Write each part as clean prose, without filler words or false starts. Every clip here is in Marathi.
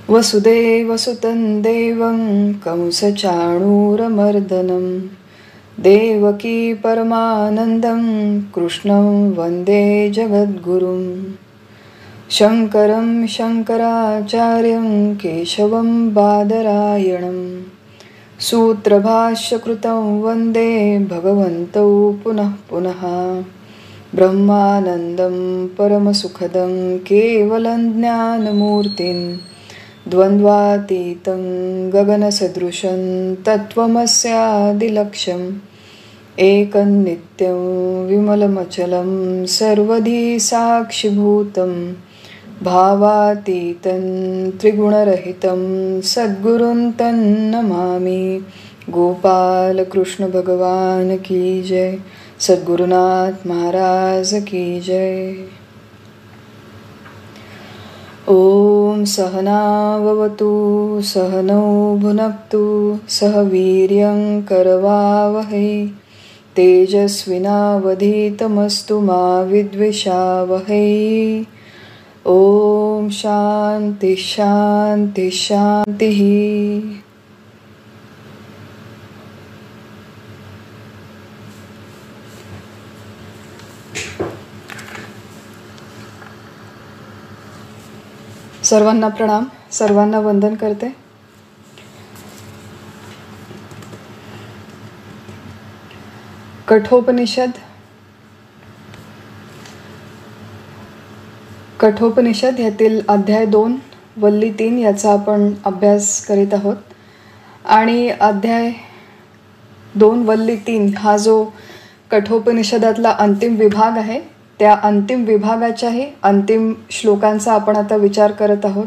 वसुदेवसुतं देवं कंसचाणूरमर्दनं देवकी परमानन्दं कृष्णं वन्दे जगद्गुरुं शङ्करं शङ्कराचार्यं केशवं बादरायणं सूत्रभाष्यकृतं वन्दे भगवन्तौ पुनः पुनः ब्रह्मानन्दं परमसुखदं केवलं ज्ञानमूर्तिं द्वन्द्वातीतं गगनसदृशं तत्त्वमस्यादिलक्ष्यम् एकं नित्यं विमलमचलं सर्वधी साक्षिभूतं भावातीतं त्रिगुणरहितं सद्गुरुं तन्नमामि। गोपाल कृष्ण भगवान की जय। सद्गुरुनाथ महाराज की जय। ओम सहनाववतु सहनौ भुनक्तु सह वीर्यं करवावहै तेजस्विनावधीतमस्तु मा विद्विषावहै। ओम शांति शांति शांति। सर्वांना प्रणाम, सर्वांना वंदन करते। कठोपनिषद यातील अध्याय 2 वल्ली 3 याचा आपण अभ्यास करीत आहोत। आणि अध्याय 2 वल्ली 3 हा जो कठोपनिषदातला अंतिम विभाग आहे, त्या अंतिम विभागाच्याही अंतिम श्लोकांचा आपण आता विचार करत आहोत।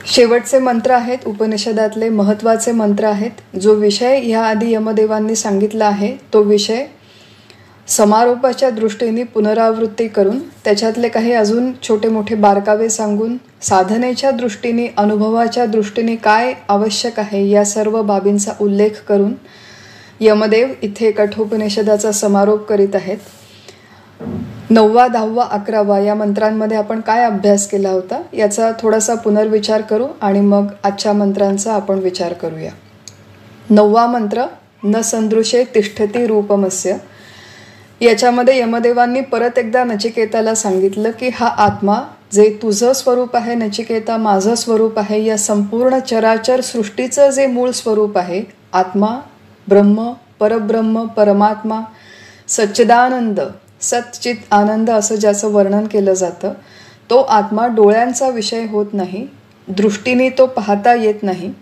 शेवटचे मंत्र आहेत, उपनिषदातले महत्त्वाचे मंत्र आहेत। जो विषय ह्या आधी यमदेवांनी सांगितला आहे तो विषय समारोपाच्या दृष्टीने पुनरावृत्ती करून त्याच्यातले काही अजून छोटे मोठे बारकावे सांगून साधनेच्या दृष्टीने अनुभवाच्या दृष्टीने काय आवश्यक आहे या सर्व बाबींचा उल्लेख करून यमदेव इथे कठोपनिषदाचा समारोप करीत आहेत। 9वा 10वा 11वा या मंत्रांमध्ये आपण काय अभ्यास केला होता याचा थोडासा पुनर्विचार करू आणि मग आजच्या मंत्रांचा आपण विचार करूया। 9वा मंत्र न संदृशे तिष्ठती रूपमस्य। याच्यामध्ये यमदेवांनी परत एकदा नचिकेताला सांगितलं की हा आत्मा जे तुझं स्वरूप आहे नचिकेता, माझं स्वरूप आहे, या संपूर्ण चराचर सृष्टीचं जे मूळ स्वरूप आहे, आत्मा, ब्रह्म, परब्रह्म, परमात्मा, सच्चिदानंद, सच्चित आनंद असं ज्याचं वर्णन केलं जातं, तो आत्मा डोळ्यांचा विषय होत नाही, दृष्टीने तो पाहता येत नाही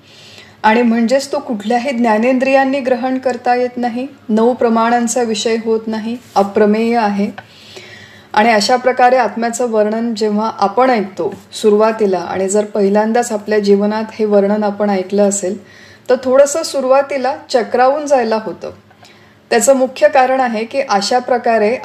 आणि म्हणजेच तो कुठल्याही ज्ञानेंद्रियांनी ग्रहण करता येत नाही, 9 प्रमाणांचा विषय होत नाही, अप्रमेय आहे। आणि अशा प्रकारे आत्म्याचं वर्णन जेव्हा आपण ऐकतो सुरुवातीला, आणि जर पहिल्यांदाच आपल्या जीवनात हे वर्णन आपण ऐकलं असेल तर थोडंसं सुरुवातीला चक्रावून जायला होतं। त्याचं मुख्य कारण आहे की अशा प्रकारे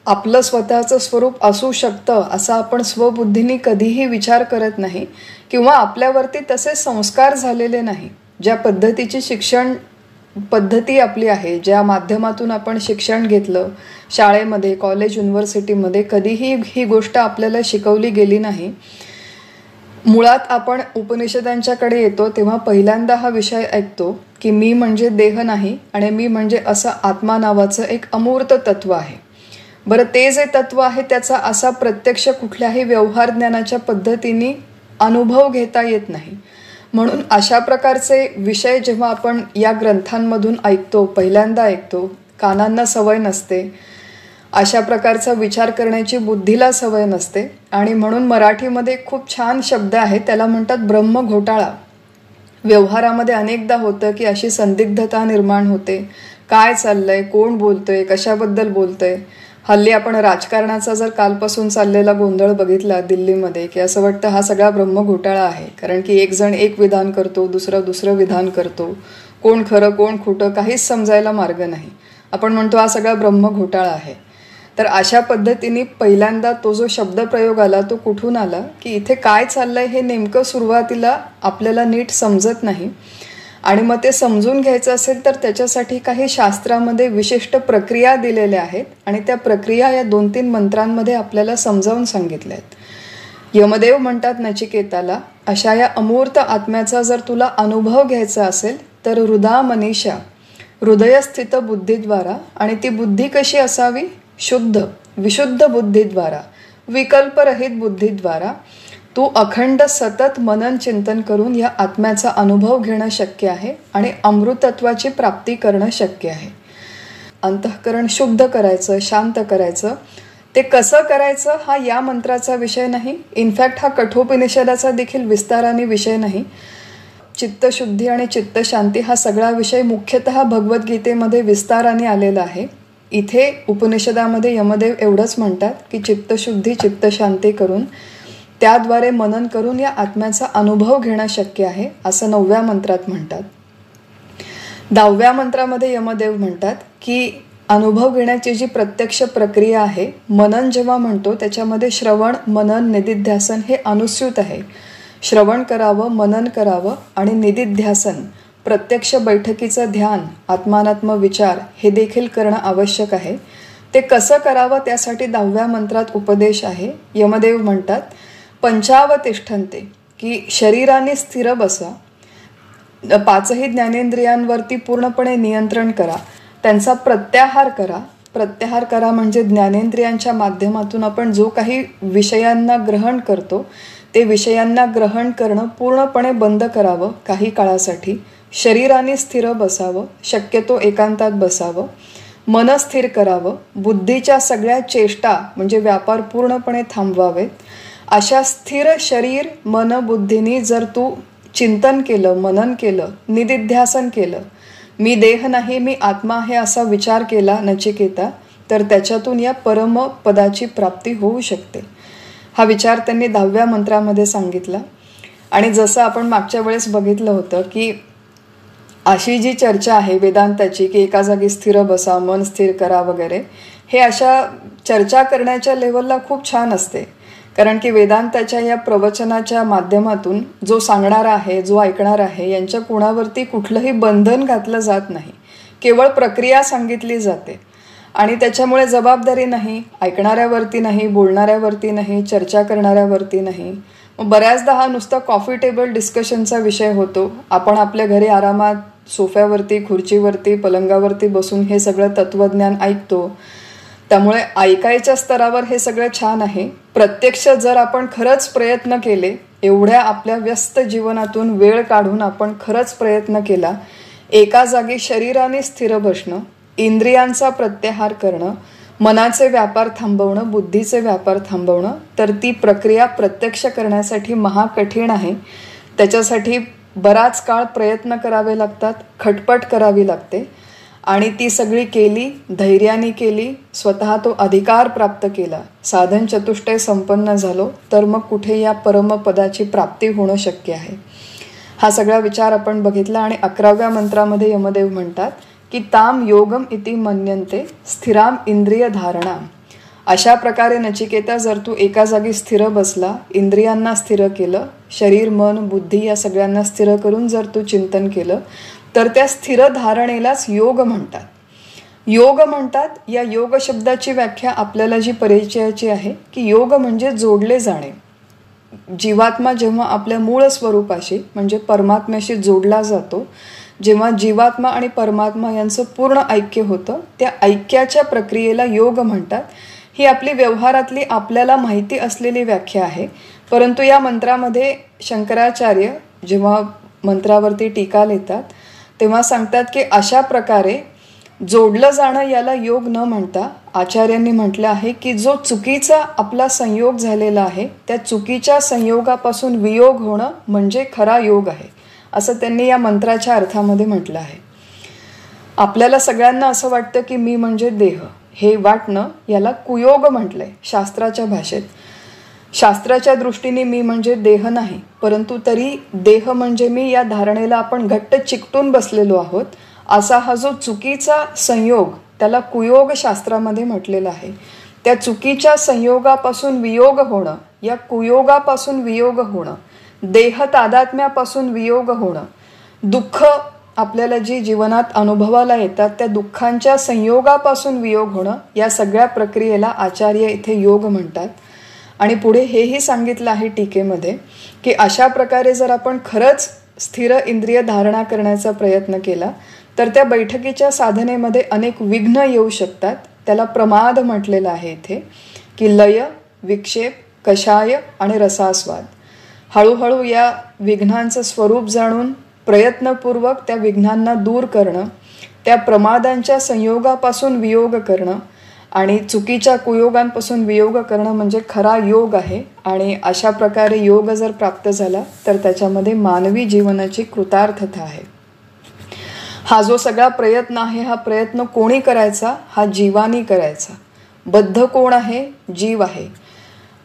आपलं स्वतःचं स्वरूप असू शकतं असा आपण स्वबुद्धीने कधीही विचार करत नाही किंवा आपल्यावरती तसे संस्कार झालेले नाही। ज्या पद्धतीची शिक्षण पद्धती आपली आहे, ज्या माध्यमातून आपण शिक्षण घेतलं शाळेमध्ये, कॉलेज, युनिव्हर्सिटीमध्ये, कधीही ही गोष्ट आपल्याला शिकवली गेली नाही। मुळात आपण उपनिषदांच्याकडे येतो तेव्हा पहिल्यांदा हा विषय ऐकतो की मी म्हणजे देह नाही आणि मी म्हणजे असं आत्मा नावाचं एक अमूर्त तत्व आहे। बरं, ते जे तत्व आहे त्याचा असा प्रत्यक्ष कुठल्याही व्यवहार ज्ञानाच्या पद्धतीने अनुभव घेता येत नाही। म्हणून अशा प्रकारचे विषय जेव्हा आपण या ग्रंथांमधून ऐकतो, पहिल्यांदा ऐकतो, कानांना सवय नसते, अशा प्रकारचा विचार करण्याची बुद्धीला सवय नसते आणि म्हणून मराठीमध्ये खूप छान शब्द आहे, त्याला म्हणतात ब्रह्म घोटाळा। व्यवहारामध्ये अनेकदा होतं की अशी संदिग्धता निर्माण होते, काय चाललंय, कोण बोलतोय, कशाबद्दल बोलतोय। हल्ली आपण राजकारणाचा जर कालपासून चाललेला गोंधळ बघितला दिल्लीमध्ये की असं वाटतं हा सगळा ब्रह्म घोटाळा आहे, कारण की एक जण एक विधान करतो, दुसरं विधान करतो, कोण खरं कोण खोटं काहीच समजायला मार्ग नाही। आपण म्हणतो हा सगळा ब्रह्म घोटाळा आहे। तर अशा पद्धतीने पहिल्यांदा तो जो शब्दप्रयोग आला तो कुठून आला की इथे काय चाललंय हे नेमकं सुरुवातीला आपल्याला नीट समजत नाही आणि मग ते समजून घ्यायचं असेल तर त्याच्यासाठी काही शास्त्रामध्ये विशिष्ट प्रक्रिया दिलेल्या आहेत आणि त्या प्रक्रिया या 2-3 मंत्रांमध्ये आपल्याला समजावून सांगितल्या आहेत। यमदेव म्हणतात नचिकेताला, अशा या अमूर्त आत्म्याचा जर तुला अनुभव घ्यायचा असेल तर हृदा मनीषा, हृदयस्थित बुद्धीद्वारा, आणि ती बुद्धी कशी असावी? शुद्ध विशुद्ध बुद्धीद्वारा, विकल्परहित बुद्धीद्वारा तू अखंड सतत मनन चिंतन करून या आत्म्याचा अनुभव घेणं शक्य आहे आणि अमृतत्वाची प्राप्ती करणं शक्य आहे. अंतःकरण शुद्ध करायचं, शांत करायचं. ते कसं करायचं हा या मंत्राचा विषय नाही. इनफॅक्ट हा कठोपनिषदाचा देखील विस्ताराने विषय नाही. चित्तशुद्धी आणि चित्तशांती हा सगळा विषय मुख्यतः भगवद्गीतेमध्ये विस्ताराने आलेला आहे. इथे उपनिषदामध्ये यमदेव एवढंच म्हणतात की चित्तशुद्धी चित्तशांती करून त्याद्वारे मनन करून या आत्म्याचा अनुभव घेणं शक्य आहे, असं 9व्या मंत्रात म्हणतात. 10व्या मंत्रामध्ये यमदेव म्हणतात की अनुभव घेण्याची जी प्रत्यक्ष प्रक्रिया आहे, मनन जेव्हा म्हणतो त्याच्यामध्ये श्रवण, मनन, निदिध्यासन हे अनुस्यूत आहे. श्रवण करावं, मनन करावं आणि निदिध्यासन, प्रत्यक्ष बैठकीचं ध्यान, आत्मानात्म विचार हे देखील करणं आवश्यक आहे. ते कसं करावं त्यासाठी 10व्या मंत्रात उपदेश आहे. यमदेव म्हणतात पंचावतिष्ठन्ते, की शरीराने स्थिर बसा, 5ही ज्ञानेंद्रियांवरती पूर्णपणे नियंत्रण करा, त्यांचा प्रत्याहार करा. प्रत्याहार करा म्हणजे ज्ञानेंद्रियांच्या माध्यमातून आपण जो काही विषयांना ग्रहण करतो ते विषयांना ग्रहण करणं पूर्णपणे बंद करावं काही काळासाठी. शरीराने स्थिर बसावं, शक्यतो एकांतात बसावं, मन स्थिर करावं, बुद्धीच्या सगळ्या चेष्टा म्हणजे व्यापार पूर्णपणे थांबवावेत. अशा स्थिर शरीर मन बुद्धीनी जर तू चिंतन केलं, मनन केलं, निदिध्यासन केलं, मी देह नाही मी आत्मा आहे असा विचार केला नचिकेता, तर त्याच्यातून या परम पदाची प्राप्ती होऊ शकते. हा विचार त्यांनी 10व्या मंत्रामध्ये सांगितला. आणि जसं आपण मागच्या वेळेस बघितलं होतं की अशी जी चर्चा आहे वेदांताची की एका जागी स्थिर बसा, मन स्थिर करा वगैरे, हे अशा चर्चा करण्याच्या लेवलला खूप छान असते. कारण की वेदांताच्या या प्रवचनाच्या माध्यमातून जो सांगणारा आहे, जो ऐकणार आहे, यांच्या कोणावरती कुठलंही बंधन घातलं जात नाही. केवळ प्रक्रिया सांगितली जाते आणि त्याच्यामुळे जबाबदारी नाही, ऐकणाऱ्यावरती नाही, बोलणाऱ्यावरती नाही, चर्चा करणाऱ्यावरती नाही. मग बऱ्याचदा हा नुसता कॉफी टेबल डिस्कशनचा विषय होतो. आपण आपल्या घरी आरामात सोफ्यावरती, खुर्चीवरती, पलंगावरती बसून हे सगळं तत्वज्ञान ऐकतो. त्यामुळे ऐकायच्या स्तरावर हे सगळं छान आहे. प्रत्यक्ष जर आपण खरंच प्रयत्न केले, एवढ्या आपल्या व्यस्त जीवनातून वेळ काढून आपण खरंच प्रयत्न केला, एका जागी शरीराने स्थिर बसणं, इंद्रियांचा प्रत्याहार करणं, मनाचे व्यापार थांबवणं, बुद्धीचे व्यापार थांबवणं, तर ती प्रक्रिया प्रत्यक्ष करण्यासाठी महाकठीण आहे. त्याच्यासाठी बराच काळ प्रयत्न करावे लागतात, खटपट करावी लागते. आणि ती सगळी केली, धैर्याने केली, स्वतः तो अधिकार प्राप्त केला, साधन चतुष्टय संपन्न झालो, तर मग कुठे या परमपदाची प्राप्ती होणं शक्य आहे. हा सगळा विचार आपण बघितला. आणि 11व्या मंत्रामध्ये यमदेव म्हणतात की ताम योगम इति मन्यन्ते स्थिराम इंद्रिय धारणा. अशा प्रकारे नचिकेता जर तू एका जागी स्थिर बसला, इंद्रियांना स्थिर केलं, शरीर मन बुद्धी या सगळ्यांना स्थिर करून जर तू चिंतन केलं, तर त्या स्थिर धारणेलाच योग म्हणतात. योग म्हणतात. या योग शब्दाची व्याख्या आपल्याला जी परिचयाची आहे की योग म्हणजे जोडले जाणे. जीवात्मा जेव्हा आपल्या मूळ स्वरूपाशी म्हणजे परमात्म्याशी जोडला जातो, जेव्हा जीवात्मा आणि परमात्मा यांचं पूर्ण ऐक्य होतं, त्या ऐक्याच्या प्रक्रियेला योग म्हणतात. ही आपली व्यवहारातली आपल्याला माहिती असलेली व्याख्या आहे. परंतु या मंत्रामध्ये शंकराचार्य जेव्हा मंत्रावरती टीका लिहितात तेव्हा सांगतात की अशा प्रकारे जोडलं जाणं याला योग न म्हणता आचार्यांनी म्हटलं आहे की जो चुकीचा आपला संयोग झालेला आहे त्या चुकीच्या संयोगापासून वियोग होणं म्हणजे खरा योग आहे, असं त्यांनी या मंत्राच्या अर्थामध्ये म्हटलं आहे. आपल्याला सगळ्यांना असं वाटतं की मी म्हणजे देह, हे वाटणं याला कुयोग म्हटलंय शास्त्राच्या भाषेत. शास्त्राच्या दृष्टीने मी म्हणजे देह नाही, परंतु तरी देह म्हणजे मी या धारणेला आपण घट्ट चिकटून बसलेलो आहोत. असा हा जो चुकीचा संयोग त्याला कुयोग शास्त्रामध्ये म्हटलेला आहे. त्या चुकीच्या संयोगापासून वियोग होणं, या कुयोगापासून वियोग होणं, देह तादात्म्यापासून वियोग होणं, दुःख आपल्याला जी जीवनात अनुभवाला येतात त्या दुःखांच्या संयोगापासून वियोग होणं, या सगळ्या प्रक्रियेला आचार्य इथे योग म्हणतात. आणि पुढे हेही सांगितलं आहे टीकेमध्ये की अशा प्रकारे जर आपण खरंच स्थिर इंद्रिय धारणा करण्याचा प्रयत्न केला तर त्या बैठकीच्या साधनेमध्ये अनेक विघ्न येऊ शकतात. त्याला प्रमाद म्हटलेलं आहे इथे की लय, विक्षेप, कषाय आणि रसास्वाद. हळूहळू या विघ्नांचं स्वरूप जाणून प्रयत्नपूर्वक त्या विघ्नांना दूर करणं, त्या प्रमादांच्या संयोगापासून वियोग करणं आणि चुकीच्या कुयोगांपासून वियोग करणं म्हणजे खरा योग आहे. आणि अशा प्रकारे योग जर प्राप्त झाला तर त्याच्यामध्ये मानवी जीवनाची कृतार्थता आहे. हा जो सगळा प्रयत्न आहे हा प्रयत्न कोणी करायचा? हा जीवानी करायचा. बद्ध कोण आहे? जीव आहे.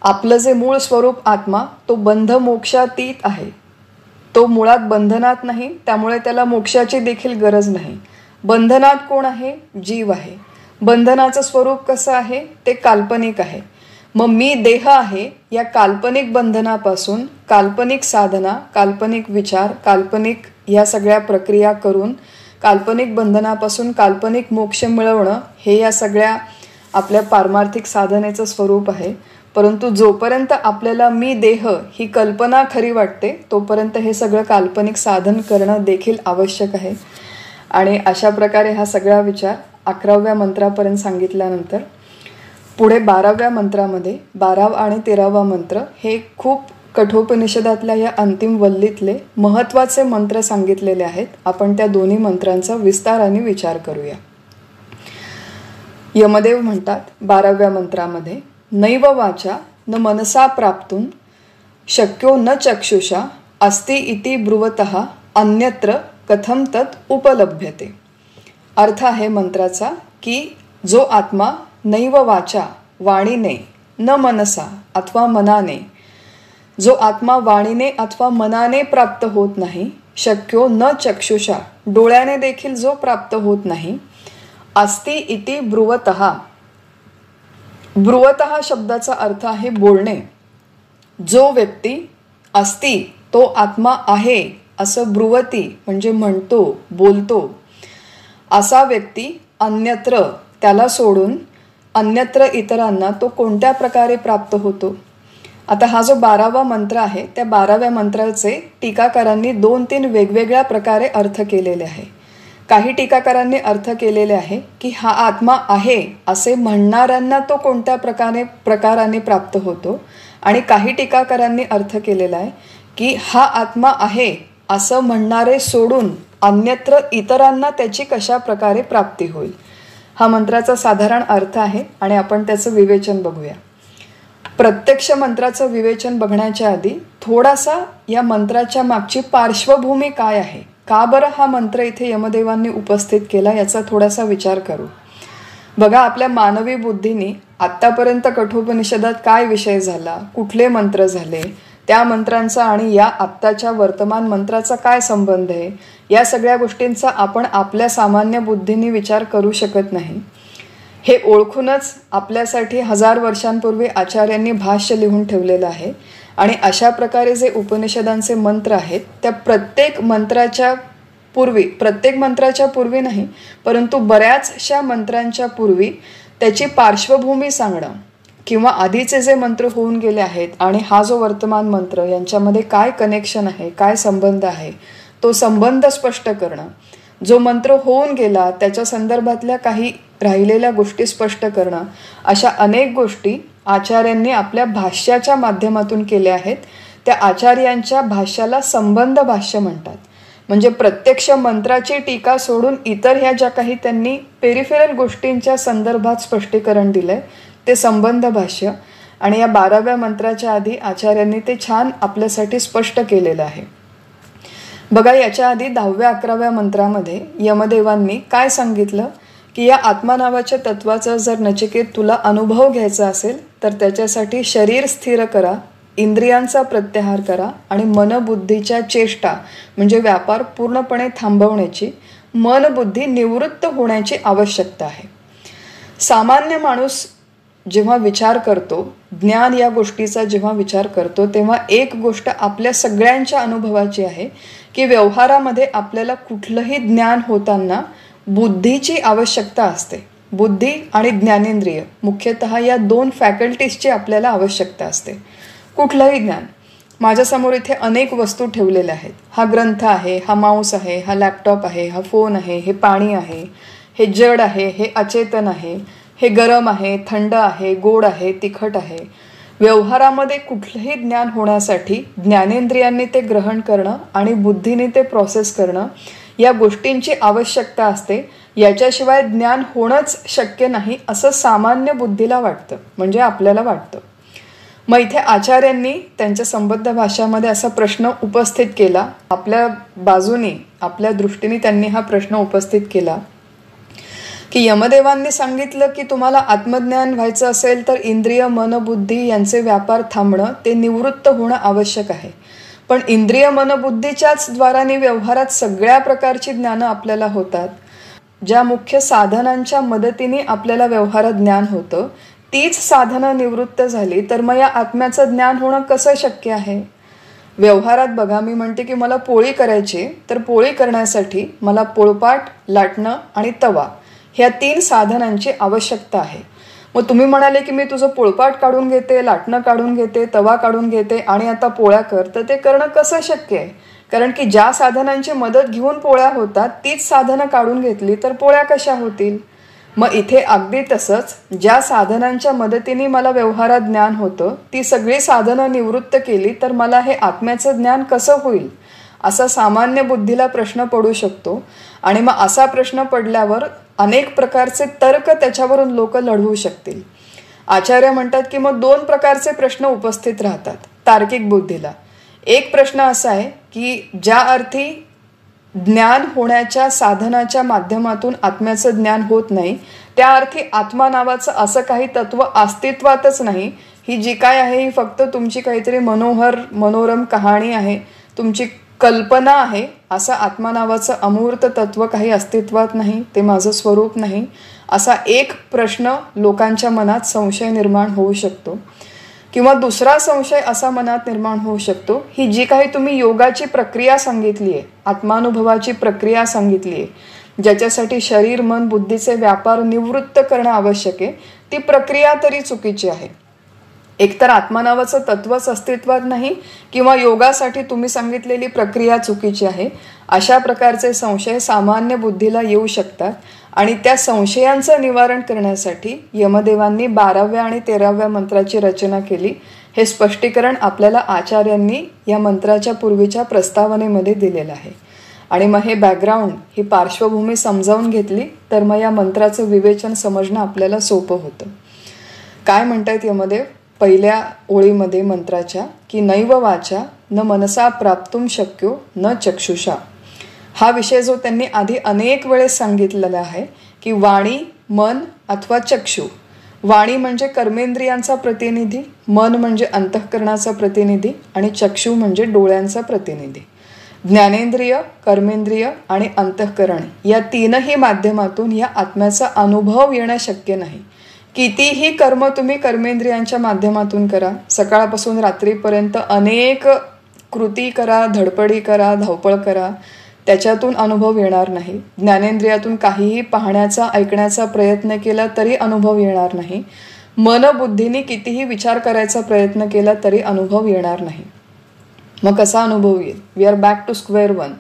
आपलं जे मूळ स्वरूप आत्मा तो बंध मोक्षातीत आहे. तो मुळात बंधनात नाही, त्यामुळे त्याला मोक्षाची देखील गरज नाही. बंधनात कोण आहे? जीव आहे. बंधनाचं स्वरूप कसं आहे? ते काल्पनिक आहे. मग मी देह आहे या काल्पनिक बंधनापासून काल्पनिक साधना, काल्पनिक विचार, काल्पनिक या सगळ्या प्रक्रिया करून काल्पनिक बंधनापासून काल्पनिक मोक्ष मिळवणं हे या सगळ्या आपल्या पारमार्थिक साधनेचं स्वरूप आहे. परंतु जोपर्यंत आपल्याला मी देह ही कल्पना खरी वाटते तोपर्यंत हे सगळं काल्पनिक साधन करणं देखील आवश्यक आहे. आणि अशा प्रकारे हा सगळा विचार 11व्या मंत्रापर्यंत सांगितल्यानंतर पुढे 12व्या मंत्रामध्ये 12 आणि 13वा मंत्र हे खूप कठोपनिषदातल्या या अंतिम वल्लीतले महत्त्वाचे मंत्र सांगितलेले आहेत. आपण त्या दोन्ही मंत्रांचा विस्ताराने विचार करूया. यमदेव म्हणतात 12व्या मंत्रामध्ये नैव वाचा न मनसा प्राप्तुं शक्यो न चक्षुषा अस्ति इति ब्रुवतः अन्यत्र कथम तत् उपलभ्यते. अर्थ आहे मंत्राचा की जो आत्मा नैव वाचा वाणीने न मनसा अथवा मनाने, जो आत्मा वाणीने अथवा मनाने प्राप्त होत नाही, शक्यो न चक्षुषा डोळ्याने देखील जो प्राप्त होत नाही, अस्ति इति ब्रुवतः. ब्रुवतः शब्दाचा अर्थ आहे बोलणे. जो व्यक्ती अस्ति तो आत्मा आहे असं ब्रुवती म्हणजे म्हणतो, बोलतो, असा व्यक्ती अन्यत्र त्याला सोडून अन्यत्र इतरांना तो कोणत्या प्रकारे प्राप्त होतो. आता हा जो 12वा मंत्र आहे त्या 12व्या मंत्राचे टीकाकारांनी 2-3 वेगवेगळ्या प्रकारे अर्थ केलेले आहे. काही टीकाकारांनी अर्थ केलेले आहे की हा आत्मा आहे असे म्हणणाऱ्यांना तो कोणत्या प्रकाराने प्राप्त होतो. आणि काही टीकाकारांनी अर्थ केलेला आहे की हा आत्मा आहे असं म्हणणारे सोडून अन्यत्र इतरांना त्याची कशा प्रकारे प्राप्ती होईल. हा मंत्राचा साधारण अर्थ आहे आणि आपण त्याचं विवेचन बघूया. प्रत्यक्ष मंत्राचं विवेचन बघण्याच्या आधी थोडासा या मंत्राच्या मागची पार्श्वभूमी काय आहे, का बरं हा मंत्र इथे यमदेवांनी उपस्थित केला याचा थोडासा विचार करू. बघा, आपल्या मानवी बुद्धीने आत्तापर्यंत कठोपनिषदात काय विषय झाला, कुठले मंत्र झाले, त्या मंत्रांचा आणि या आत्ताच्या वर्तमान मंत्राचा काय संबंध आहे, या सगळ्या गोष्टींचा आपण आपल्या सामान्य बुद्धीने विचार करू शकत नाही. हे ओळखूनच आपल्यासाठी 1000 वर्षांपूर्वी आचार्यांनी भाष्य लिहून ठेवलेलं आहे. आणि अशा प्रकारे जे उपनिषदांचे मंत्र आहेत त्या प्रत्येक मंत्राच्या पूर्वी नाही परंतु बऱ्याचशा मंत्रांच्या पूर्वी त्याची पार्श्वभूमी सांगणं किंवा आधीचे जे मंत्र होऊन गेले आहेत आणि हा जो वर्तमान मंत्र यांच्यामध्ये काय कनेक्शन आहे, काय संबंध आहे, तो संबंध स्पष्ट करणं, जो मंत्र होऊन गेला त्याच्या संदर्भातल्या काही राहिलेल्या गोष्टी स्पष्ट करणं, अशा अनेक गोष्टी आचार्यांनी आपल्या भाष्याच्या माध्यमातून केल्या आहेत. त्या आचार्यांच्या भाष्याला संबंध भाष्य म्हणतात. म्हणजे प्रत्यक्ष मंत्राची टीका सोडून इतर ह्या ज्या काही त्यांनी पेरिफेरल गोष्टींच्या संदर्भात स्पष्टीकरण दिलंय ते संबंध भाष्य. आणि या 12व्या मंत्राच्या आधी आचार्यांनी ते छान आपल्यासाठी स्पष्ट केलेलं आहे. बघा, याच्या आधी 10व्या 11व्या मंत्रामध्ये यमदेवांनी काय सांगितलं की या आत्मा नावाच्या तत्वाचा जर नचिकेत तुला अनुभव घ्यायचा असेल तर त्याच्यासाठी शरीर स्थिर करा, इंद्रियांचा प्रत्याहार करा आणि मनबुद्धीच्या चेष्टा म्हणजे व्यापार पूर्णपणे थांबवण्याची, मनबुद्धी निवृत्त होण्याची आवश्यकता आहे. सामान्य माणूस जेव्हा विचार करतो, ज्ञान या गोष्टीचा जेव्हा विचार करतो तेव्हा एक गोष्ट आपल्या सगळ्यांच्या अनुभवाची आहे की व्यवहारामध्ये आपल्याला कुठलंही ज्ञान होताना बुद्धीची आवश्यकता असते. बुद्धी आणि ज्ञानेंद्रिय मुख्यतः या 2 फॅकल्टीजची आपल्याला आवश्यकता असते. कुठलंही ज्ञान. माझ्यासमोर इथे अनेक वस्तू ठेवलेल्या आहेत. हा ग्रंथ आहे, हा माऊस आहे, हा लॅपटॉप आहे, हा फोन आहे, हे पाणी आहे, हे जड आहे, हे अचेतन आहे, हे गरम आहे, थंड आहे, गोड आहे, तिखट आहे. व्यवहारामध्ये कुठलंही ज्ञान होण्यासाठी ज्ञानेंद्रियांनी ते ग्रहण करणं आणि बुद्धीने ते प्रोसेस करणं या गोष्टींची आवश्यकता असते. याच्याशिवाय ज्ञान होणंच शक्य नाही असं सामान्य बुद्धीला वाटतं, म्हणजे आपल्याला वाटतं. मग इथे आचार्यांनी त्यांच्या संबद्ध भाषामध्ये असा प्रश्न उपस्थित केला. आपल्या बाजूने, आपल्या दृष्टीने त्यांनी हा प्रश्न उपस्थित केला की यमदेवांनी सांगितलं की तुम्हाला आत्मज्ञान व्हायचं असेल तर इंद्रिय, मन, बुद्धी यांचे व्यापार थांबणं, ते निवृत्त होणं आवश्यक आहे. पण इंद्रिय, मन, बुद्धीच्याच द्वाराने व्यवहारात सगळ्या प्रकारची ज्ञानं आपल्याला होतात. ज्या मुख्य साधनांच्या मदतीने आपल्याला व्यवहारात ज्ञान होतं, तीच साधनं निवृत्त झाली तर मग या आत्म्याचं ज्ञान होणं कसं शक्य आहे? व्यवहारात बघा, मी म्हणते की मला पोळी करायची, तर पोळी करण्यासाठी मला पोळपाट, लाटणं आणि तवा ह्या 3 साधनांची आवश्यकता आहे. मग तुम्ही म्हणाले की मी तुझं पोळपाट काढून घेते, लाटणं काढून घेते, तवा काढून घेते आणि आता पोळ्या कर, तर ते करणं कसं शक्य आहे? कारण की ज्या साधनांची मदत घेऊन पोळ्या होतात तीच साधनं काढून घेतली तर पोळ्या कशा होतील? मग इथे अगदी तसंच, ज्या साधनांच्या मदतीने मला व्यवहारात ज्ञान होतं ती सगळी साधनं निवृत्त केली तर मला हे आत्म्याचं ज्ञान कसं होईल, असा सामान्य बुद्धीला प्रश्न पडू शकतो. आणि मग असा प्रश्न पडल्यावर अनेक प्रकारचे तर्क त्याच्यावरून लोक लढवू शकतील. आचार्य म्हणतात की मग 2 प्रकारचे प्रश्न उपस्थित राहतात तार्किक बुद्धीला. एक प्रश्न असा आहे की ज्या अर्थी ज्ञान होण्याच्या साधनाच्या माध्यमातून आत्म्याचं ज्ञान होत नाही, त्या अर्थी आत्मा नावाचं असं काही तत्व अस्तित्वातच नाही. ही जी काय आहे ही फक्त तुमची काहीतरी मनोरम कहाणी आहे, तुमची कल्पना आहे. असं आत्मा नावाचं अमूर्त तत्व काही अस्तित्वात नाही, ते माझं स्वरूप नाही, असा एक प्रश्न लोकांच्या मनात संशय निर्माण होऊ शकतो. किंवा दुसरा संशय असा मनात निर्माण होऊ शकतो, ही जी काही तुम्ही योगाची प्रक्रिया सांगितली आहे, आत्मानुभवाची प्रक्रिया सांगितली आहे, ज्याच्यासाठी शरीर, मन, बुद्धीचे व्यापार निवृत्त करणं आवश्यक आहे, ती प्रक्रिया तरी चुकीची आहे. एकतर आत्मा नावाचं तत्वच अस्तित्वात नाही किंवा योगासाठी तुम्ही सांगितलेली प्रक्रिया चुकीची आहे. अशा प्रकारचे संशय सामान्य बुद्धीला येऊ शकतात आणि त्या संशयांचं निवारण करण्यासाठी यमदेवांनी 12व्या आणि 13व्या मंत्राची रचना केली. हे स्पष्टीकरण आपल्याला आचार्यांनी या मंत्राच्या पूर्वीच्या प्रस्तावनेमध्ये दिलेलं आहे. आणि मग हे बॅकग्राऊंड, ही पार्श्वभूमी समजावून घेतली तर मग या मंत्राचं विवेचन समजणं आपल्याला सोपं होतं. काय म्हणतायत यमदेव पहिल्या ओळीमध्ये मंत्राच्या की नैव वाचा न मनसा प्राप्तुम शक्यो न चक्षुषा. हा विषय जो त्यांनी आधी अनेक वेळेस सांगितलेला आहे की वाणी, मन अथवा चक्षु. वाणी म्हणजे कर्मेंद्रियांचा प्रतिनिधी, मन म्हणजे अंतःकरणाचा प्रतिनिधी आणि चक्षु म्हणजे डोळ्यांचा प्रतिनिधी. ज्ञानेंद्रिय, कर्मेंद्रिय आणि अंतःकरण या 3ही माध्यमातून या आत्म्याचा अनुभव येणं शक्य नाही. कितीही कर्म तुम्ही कर्मेंद्रियांच्या माध्यमातून करा, सकाळपासून रात्रीपर्यंत अनेक कृती करा, धडपडी करा, धावपळ करा, त्याच्यातून अनुभव येणार नाही. ज्ञानेंद्रियातून काहीही पाहण्याचा, ऐकण्याचा प्रयत्न केला तरी अनुभव येणार नाही. मनबुद्धीने कितीही विचार करायचा प्रयत्न केला तरी अनुभव येणार नाही. मग कसा अनुभव येईल? We are back to square one.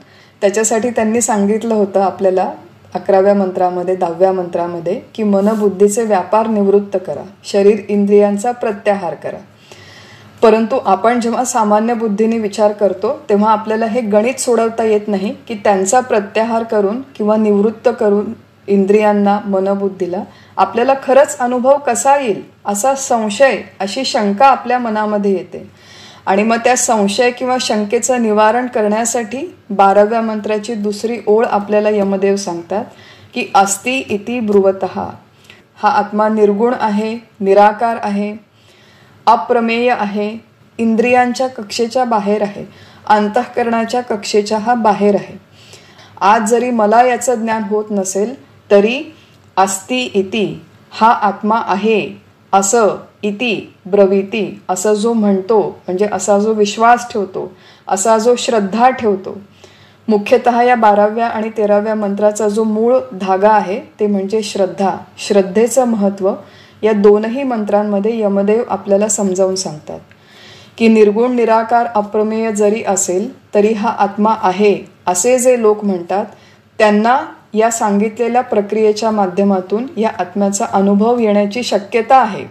त्याच्यासाठी त्यांनी सांगितलं होतं आपल्याला 11व्या मंत्रामध्ये, 10व्या मंत्रामध्ये की मनबुद्धीचे व्यापार निवृत्त करा, शरीर इंद्रियांचा प्रत्याहार करा. परंतु आपण जेव्हा सामान्य बुद्धीने विचार करतो तेव्हा आपल्याला हे गणित सोडवता येत नाही की त्यांचा प्रत्याहार करून किंवा निवृत्त करून इंद्रियांना, मनबुद्धीला आपल्याला खरंच अनुभव कसा येईल असा संशय, अशी शंका आपल्या मनामध्ये येते. आणि मग त्या संशय किंवा शंकेचं निवारण करण्यासाठी 12व्या मंत्राची दुसरी ओळ आपल्याला यमदेव सांगतात की अस्ति इति ब्रुवतः. हा आत्मा निर्गुण आहे, निराकार आहे, अप्रमेय आहे, इंद्रियांच्या कक्षेच्या बाहेर आहे, अंतःकरणाच्या कक्षेच्या हा बाहेर आहे. आज जरी मला याचं ज्ञान होत नसेल तरी अस्ति इति, हा आत्मा आहे असं, इति ब्रवीती, असं जो म्हणतो, म्हणजे असा जो विश्वास ठेवतो, असा जो श्रद्धा ठेवतो, मुख्यतः या 12व्या आणि 13व्या मंत्राचा जो मूळ धागा आहे ते म्हणजे श्रद्धा, श्रद्धेचं महत्त्व या दोनही मंत्रांमध्ये यमदेव आपल्याला समजावून सांगतात की निर्गुण निराकार अप्रमेय जरी असेल तरी हा आत्मा आहे असे जे लोक म्हणतात त्यांना या सांगितलेल्या प्रक्रियेच्या माध्यमातून या आत्म्याचा अनुभव येण्याची शक्यता आहे.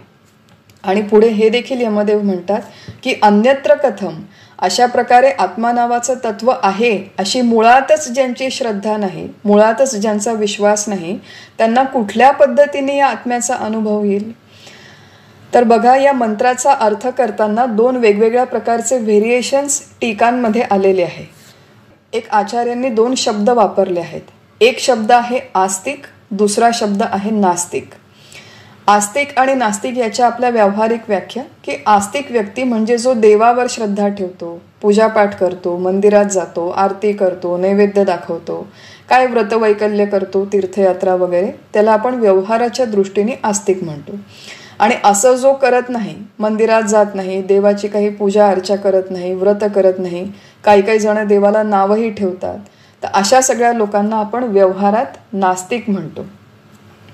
आणि पुढे हे देखील यमदेव म्हणतात की अन्यत्र कथम, अशा प्रकारे आत्मा नावाचं तत्व आहे अशी मुळातच ज्यांची श्रद्धा नाही, मुळातच ज्यांचा विश्वास नाही, त्यांना कुठल्या पद्धतीने या आत्म्याचा अनुभव येईल. तर बघा, या मंत्राचा अर्थ करताना 2 वेगवेगळ्या प्रकारचे व्हेरिएशन्स टीकांमध्ये आलेले आहे. एक आचार्यांनी 2 शब्द वापरले आहेत. एक शब्द आहे आस्तिक, दुसरा शब्द आहे नास्तिक. आस्तिक आणि नास्तिक याच्या आपल्या व्यावहारिक व्याख्या की आस्तिक व्यक्ती म्हणजे जो देवावर श्रद्धा ठेवतो, पूजापाठ करतो, मंदिरात जातो, आरती करतो, नैवेद्य दाखवतो, काय व्रतवैकल्य करतो, तीर्थयात्रा वगैरे, त्याला आपण व्यवहाराच्या दृष्टीने आस्तिक म्हणतो. आणि असं जो करत नाही, मंदिरात जात नाही, देवाची काही पूजा अर्चा करत नाही, व्रत करत नाही, काही जण देवाला नावही ठेवतात, तर अशा सगळ्या लोकांना आपण व्यवहारात नास्तिक म्हणतो.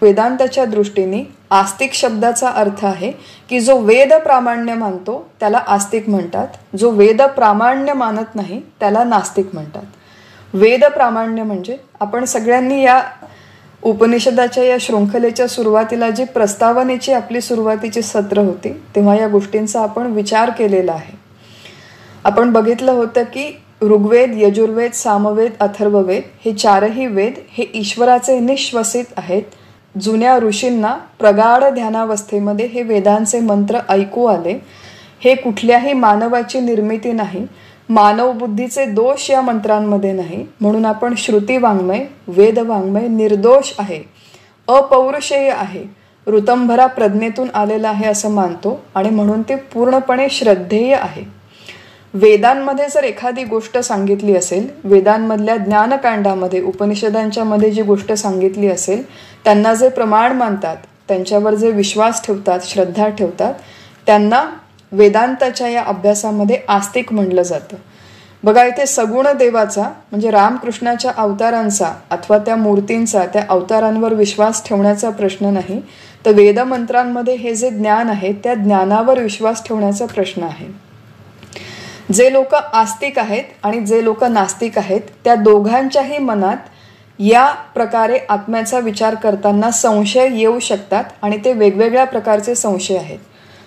वेदांताच्या दृष्टीने आस्तिक शब्दाचा अर्थ आहे की जो वेद प्रामाण्य मानतो त्याला आस्तिक म्हणतात, जो वेद प्रामाण्य मानत नाही त्याला नास्तिक म्हणतात. वेद प्रामाण्य म्हणजे आपण सगळ्यांनी या उपनिषदाच्या या शृंखलेच्या सुरुवातीला जी प्रस्तावनेची आपली सुरुवातीची सत्र होती तेव्हा या गोष्टींचा आपण विचार केलेला आहे. आपण बघितलं होतं की ऋग्वेद, यजुर्वेद, सामवेद, अथर्ववेद हे 4ही वेद हे ईश्वराचे निश्वसित आहेत. जुन्या ऋषींना प्रगाढ ध्यानावस्थेमध्ये हे वेदांचे मंत्र ऐकू आले. हे कुठल्याही मानवाची निर्मिती नाही, मानव बुद्धीचे दोष या मंत्रांमध्ये नाही, म्हणून आपण श्रुती वाङ्मय, वेद वाङ्मय निर्दोष आहे, अपौरुषेय आहे, ऋतंभरा प्रज्ञेतून आलेला आहे असं मानतो आणि म्हणून ते पूर्णपणे श्रद्धेय आहे. वेदांमध्ये जर एखादी गोष्ट सांगितली असेल, वेदांमधल्या ज्ञानकांडामध्ये, उपनिषदांच्या मध्ये जी गोष्ट सांगितली असेल, त्यांना जे प्रमाण मानतात, त्यांच्यावर जे विश्वास ठेवतात, श्रद्धा ठेवतात, त्यांना वेदांताच्या या अभ्यासामध्ये आस्तिक म्हणलं जातं. बघा, इथे सगुण देवाचा म्हणजे रामकृष्णाच्या अवतारांचा अथवा त्या मूर्तींचा, त्या अवतारांवर विश्वास ठेवण्याचा प्रश्न नाही, तर वेदमंत्रांमध्ये हे जे ज्ञान आहे त्या ज्ञानावर विश्वास ठेवण्याचा प्रश्न आहे. जे लोक आस्तिक आहेत आणि जे लोक नास्तिक आहेत त्या दोघांच्याही मनात या प्रकारे आत्म्याचा विचार करताना संशय येऊ शकतात आणि ते वेगवेगळ्या प्रकारचे संशय आहेत.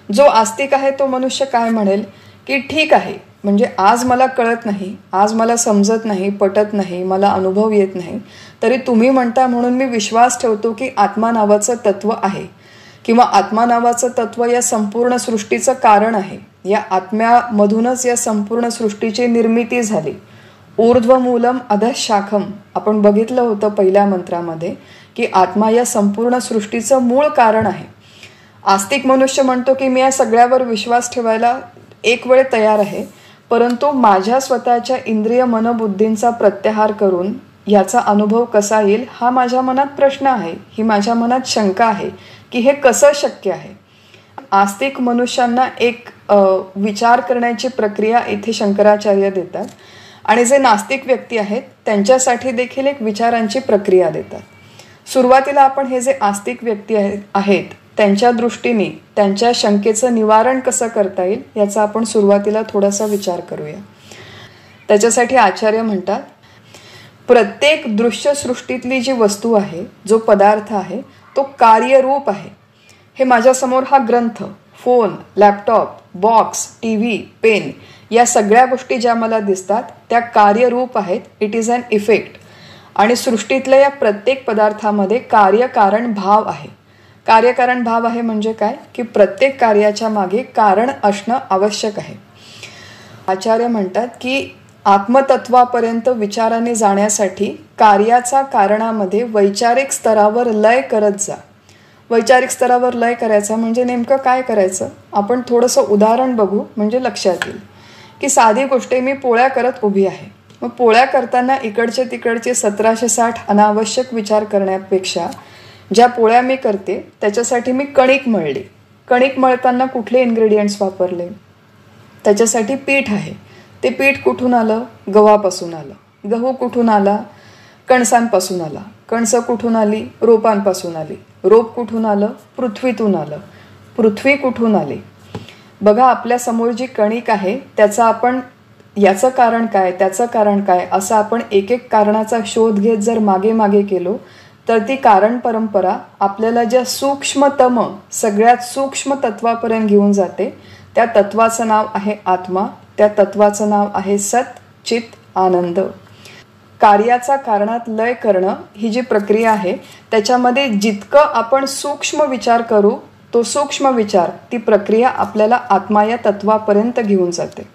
जो आस्तिक आहे तो मनुष्य काय म्हणेल की ठीक आहे, म्हणजे आज मला कळत नाही, आज मला समजत नाही, पटत नाही, मला अनुभव येत नाही, तरी तुम्ही म्हणता म्हणून मी विश्वास ठेवतो की आत्मा नावाचं तत्व आहे किंवा आत्मा नावाचं तत्व या संपूर्ण सृष्टीचं कारण आहे. या आत्म्यामधूनच या संपूर्ण सृष्टीची निर्मिती झाली. ऊर्ध्वमूलम अधःशाखम आपण बघितलं होतं पहिल्या मंत्रामध्ये की आत्मा या संपूर्ण सृष्टीचं मूळ कारण आहे. आस्तिक मनुष्य म्हणतो की मी या सगळ्यावर विश्वास ठेवायला एक वेळ तयार आहे, परंतु माझ्या स्वतःच्या इंद्रिय मनबुद्धींचा प्रत्याहार करून याचा अनुभव कसा येईल हा माझ्या मनात प्रश्न आहे, ही माझ्या मनात शंका आहे की हे कसं शक्य आहे. आस्तिक मनुष्यांना एक विचार करण्याची प्रक्रिया इथे शंकराचार्य देतात आणि जे नास्तिक व्यक्ती आहेत त्यांच्यासाठी देखील एक विचारांची प्रक्रिया देतात. सुरुवातीला आपण हे जे आस्तिक व्यक्ती आहेत त्यांच्या दृष्टीने त्यांच्या शंकेचं निवारण कसं करता येईल याचा आपण सुरुवातीला थोडासा विचार करूया. त्याच्यासाठी आचार्य म्हणतात, प्रत्येक दृश्य सृष्टीतली जी वस्तू आहे, जो पदार्थ आहे, तो कार्यरूप आहे. हे माझ्यासमोर हा ग्रंथ, phone, laptop, box, TV, pen या सगळ्या गोष्टी ज्या मला दिसतात त्या कार्यरूप आहेत. It is an effect. आणि सृष्टीतल्या या प्रत्येक पदार्थामध्ये कार्यकारण भाव आहे. कार्यकारण भाव आहे म्हणजे काय की प्रत्येक कार्याच्या मागे कारण असणं आवश्यक आहे. आचार्य म्हणतात की आत्मतत्वापर्यंत विचाराने जाण्यासाठी कार्याचा कारणामध्ये वैचारिक स्तरावर लय करत जा. वैचारिक स्तरावर लय करायचा म्हणजे नेमकं काय करायचं, आपण थोडंसं उदाहरण बघू म्हणजे लक्षात येईल. की साधी गोष्ट आहे, मी पोळ्या करत उभी आहे. मग पोळ्या करताना इकडचे तिकडचे 1760 अनावश्यक विचार करण्यापेक्षा ज्या पोळ्या मी करते त्याच्यासाठी मी कणिक मळली. कणिक मळताना कुठले इन्ग्रेडियंट्स वापरले, त्याच्यासाठी पीठ आहे. ते पीठ कुठून आलं, गव्हापासून आलं. गहू कुठून आला? कणसांपासून आला. कणसं कुठून आली? रोपांपासून आली. रोप कुठून आलं? पृथ्वीतून आलं. पृथ्वी कुठून आली? बघा, आपल्या समोर जी कणिक आहे त्याचा आपण याचं कारण काय, त्याचं कारण काय, असं आपण एक एक कारणाचा शोध घेत जर मागे मागे केलो तर ती कारण परंपरा आपल्याला ज्या सूक्ष्मतम, सगळ्यात सूक्ष्म तत्वापर्यंत घेऊन जाते. त्या तत्वाचं नाव आहे आत्मा. त्या तत्वाचं नाव आहे सत, चित, आनंद. कार्याचा कारणात लय करणं ही जी प्रक्रिया आहे त्याच्यामध्ये जितकं आपण सूक्ष्म विचार करू, तो सूक्ष्म विचार, ती प्रक्रिया आपल्याला आत्मा या तत्वापर्यंत घेऊन जाते.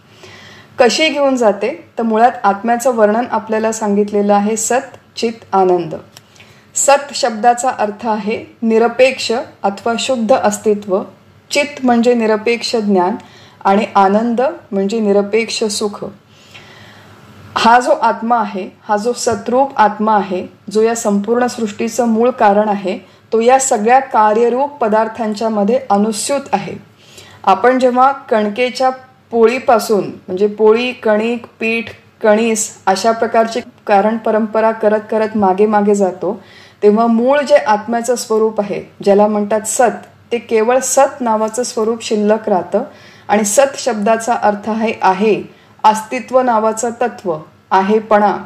कशी घेऊन जाते? तर मुळात आत्म्याचं वर्णन आपल्याला सांगितलेलं आहे सत, चित, आनंद. सत शब्दाचा अर्थ आहे निरपेक्ष अथवा शुद्ध अस्तित्व. चित म्हणजे निरपेक्ष ज्ञान आणि आनंद म्हणजे निरपेक्ष सुख. हा जो आत्मा आहे, हा जो सतरूप आत्मा आहे, जो या संपूर्ण सृष्टीचं मूळ कारण आहे, तो या सगळ्या कार्यरूप पदार्थांच्या मध्ये अनुस्यूत आहे. आपण जेव्हा कणकेच्या पोळीपासून, म्हणजे पोळी, कणिक, पीठ, कणीस अशा प्रकारची कारण परंपरा करत करत मागे मागे जातो, तेव्हा मूळ जे आत्म्याचं स्वरूप आहे, ज्याला म्हणतात सत, ते केवळ सत नावाचं स्वरूप शिल्लक राहतं. आणि सत शब्दाचा अर्थ आहे अस्तित्व नावाचं तत्व, आहेपणा.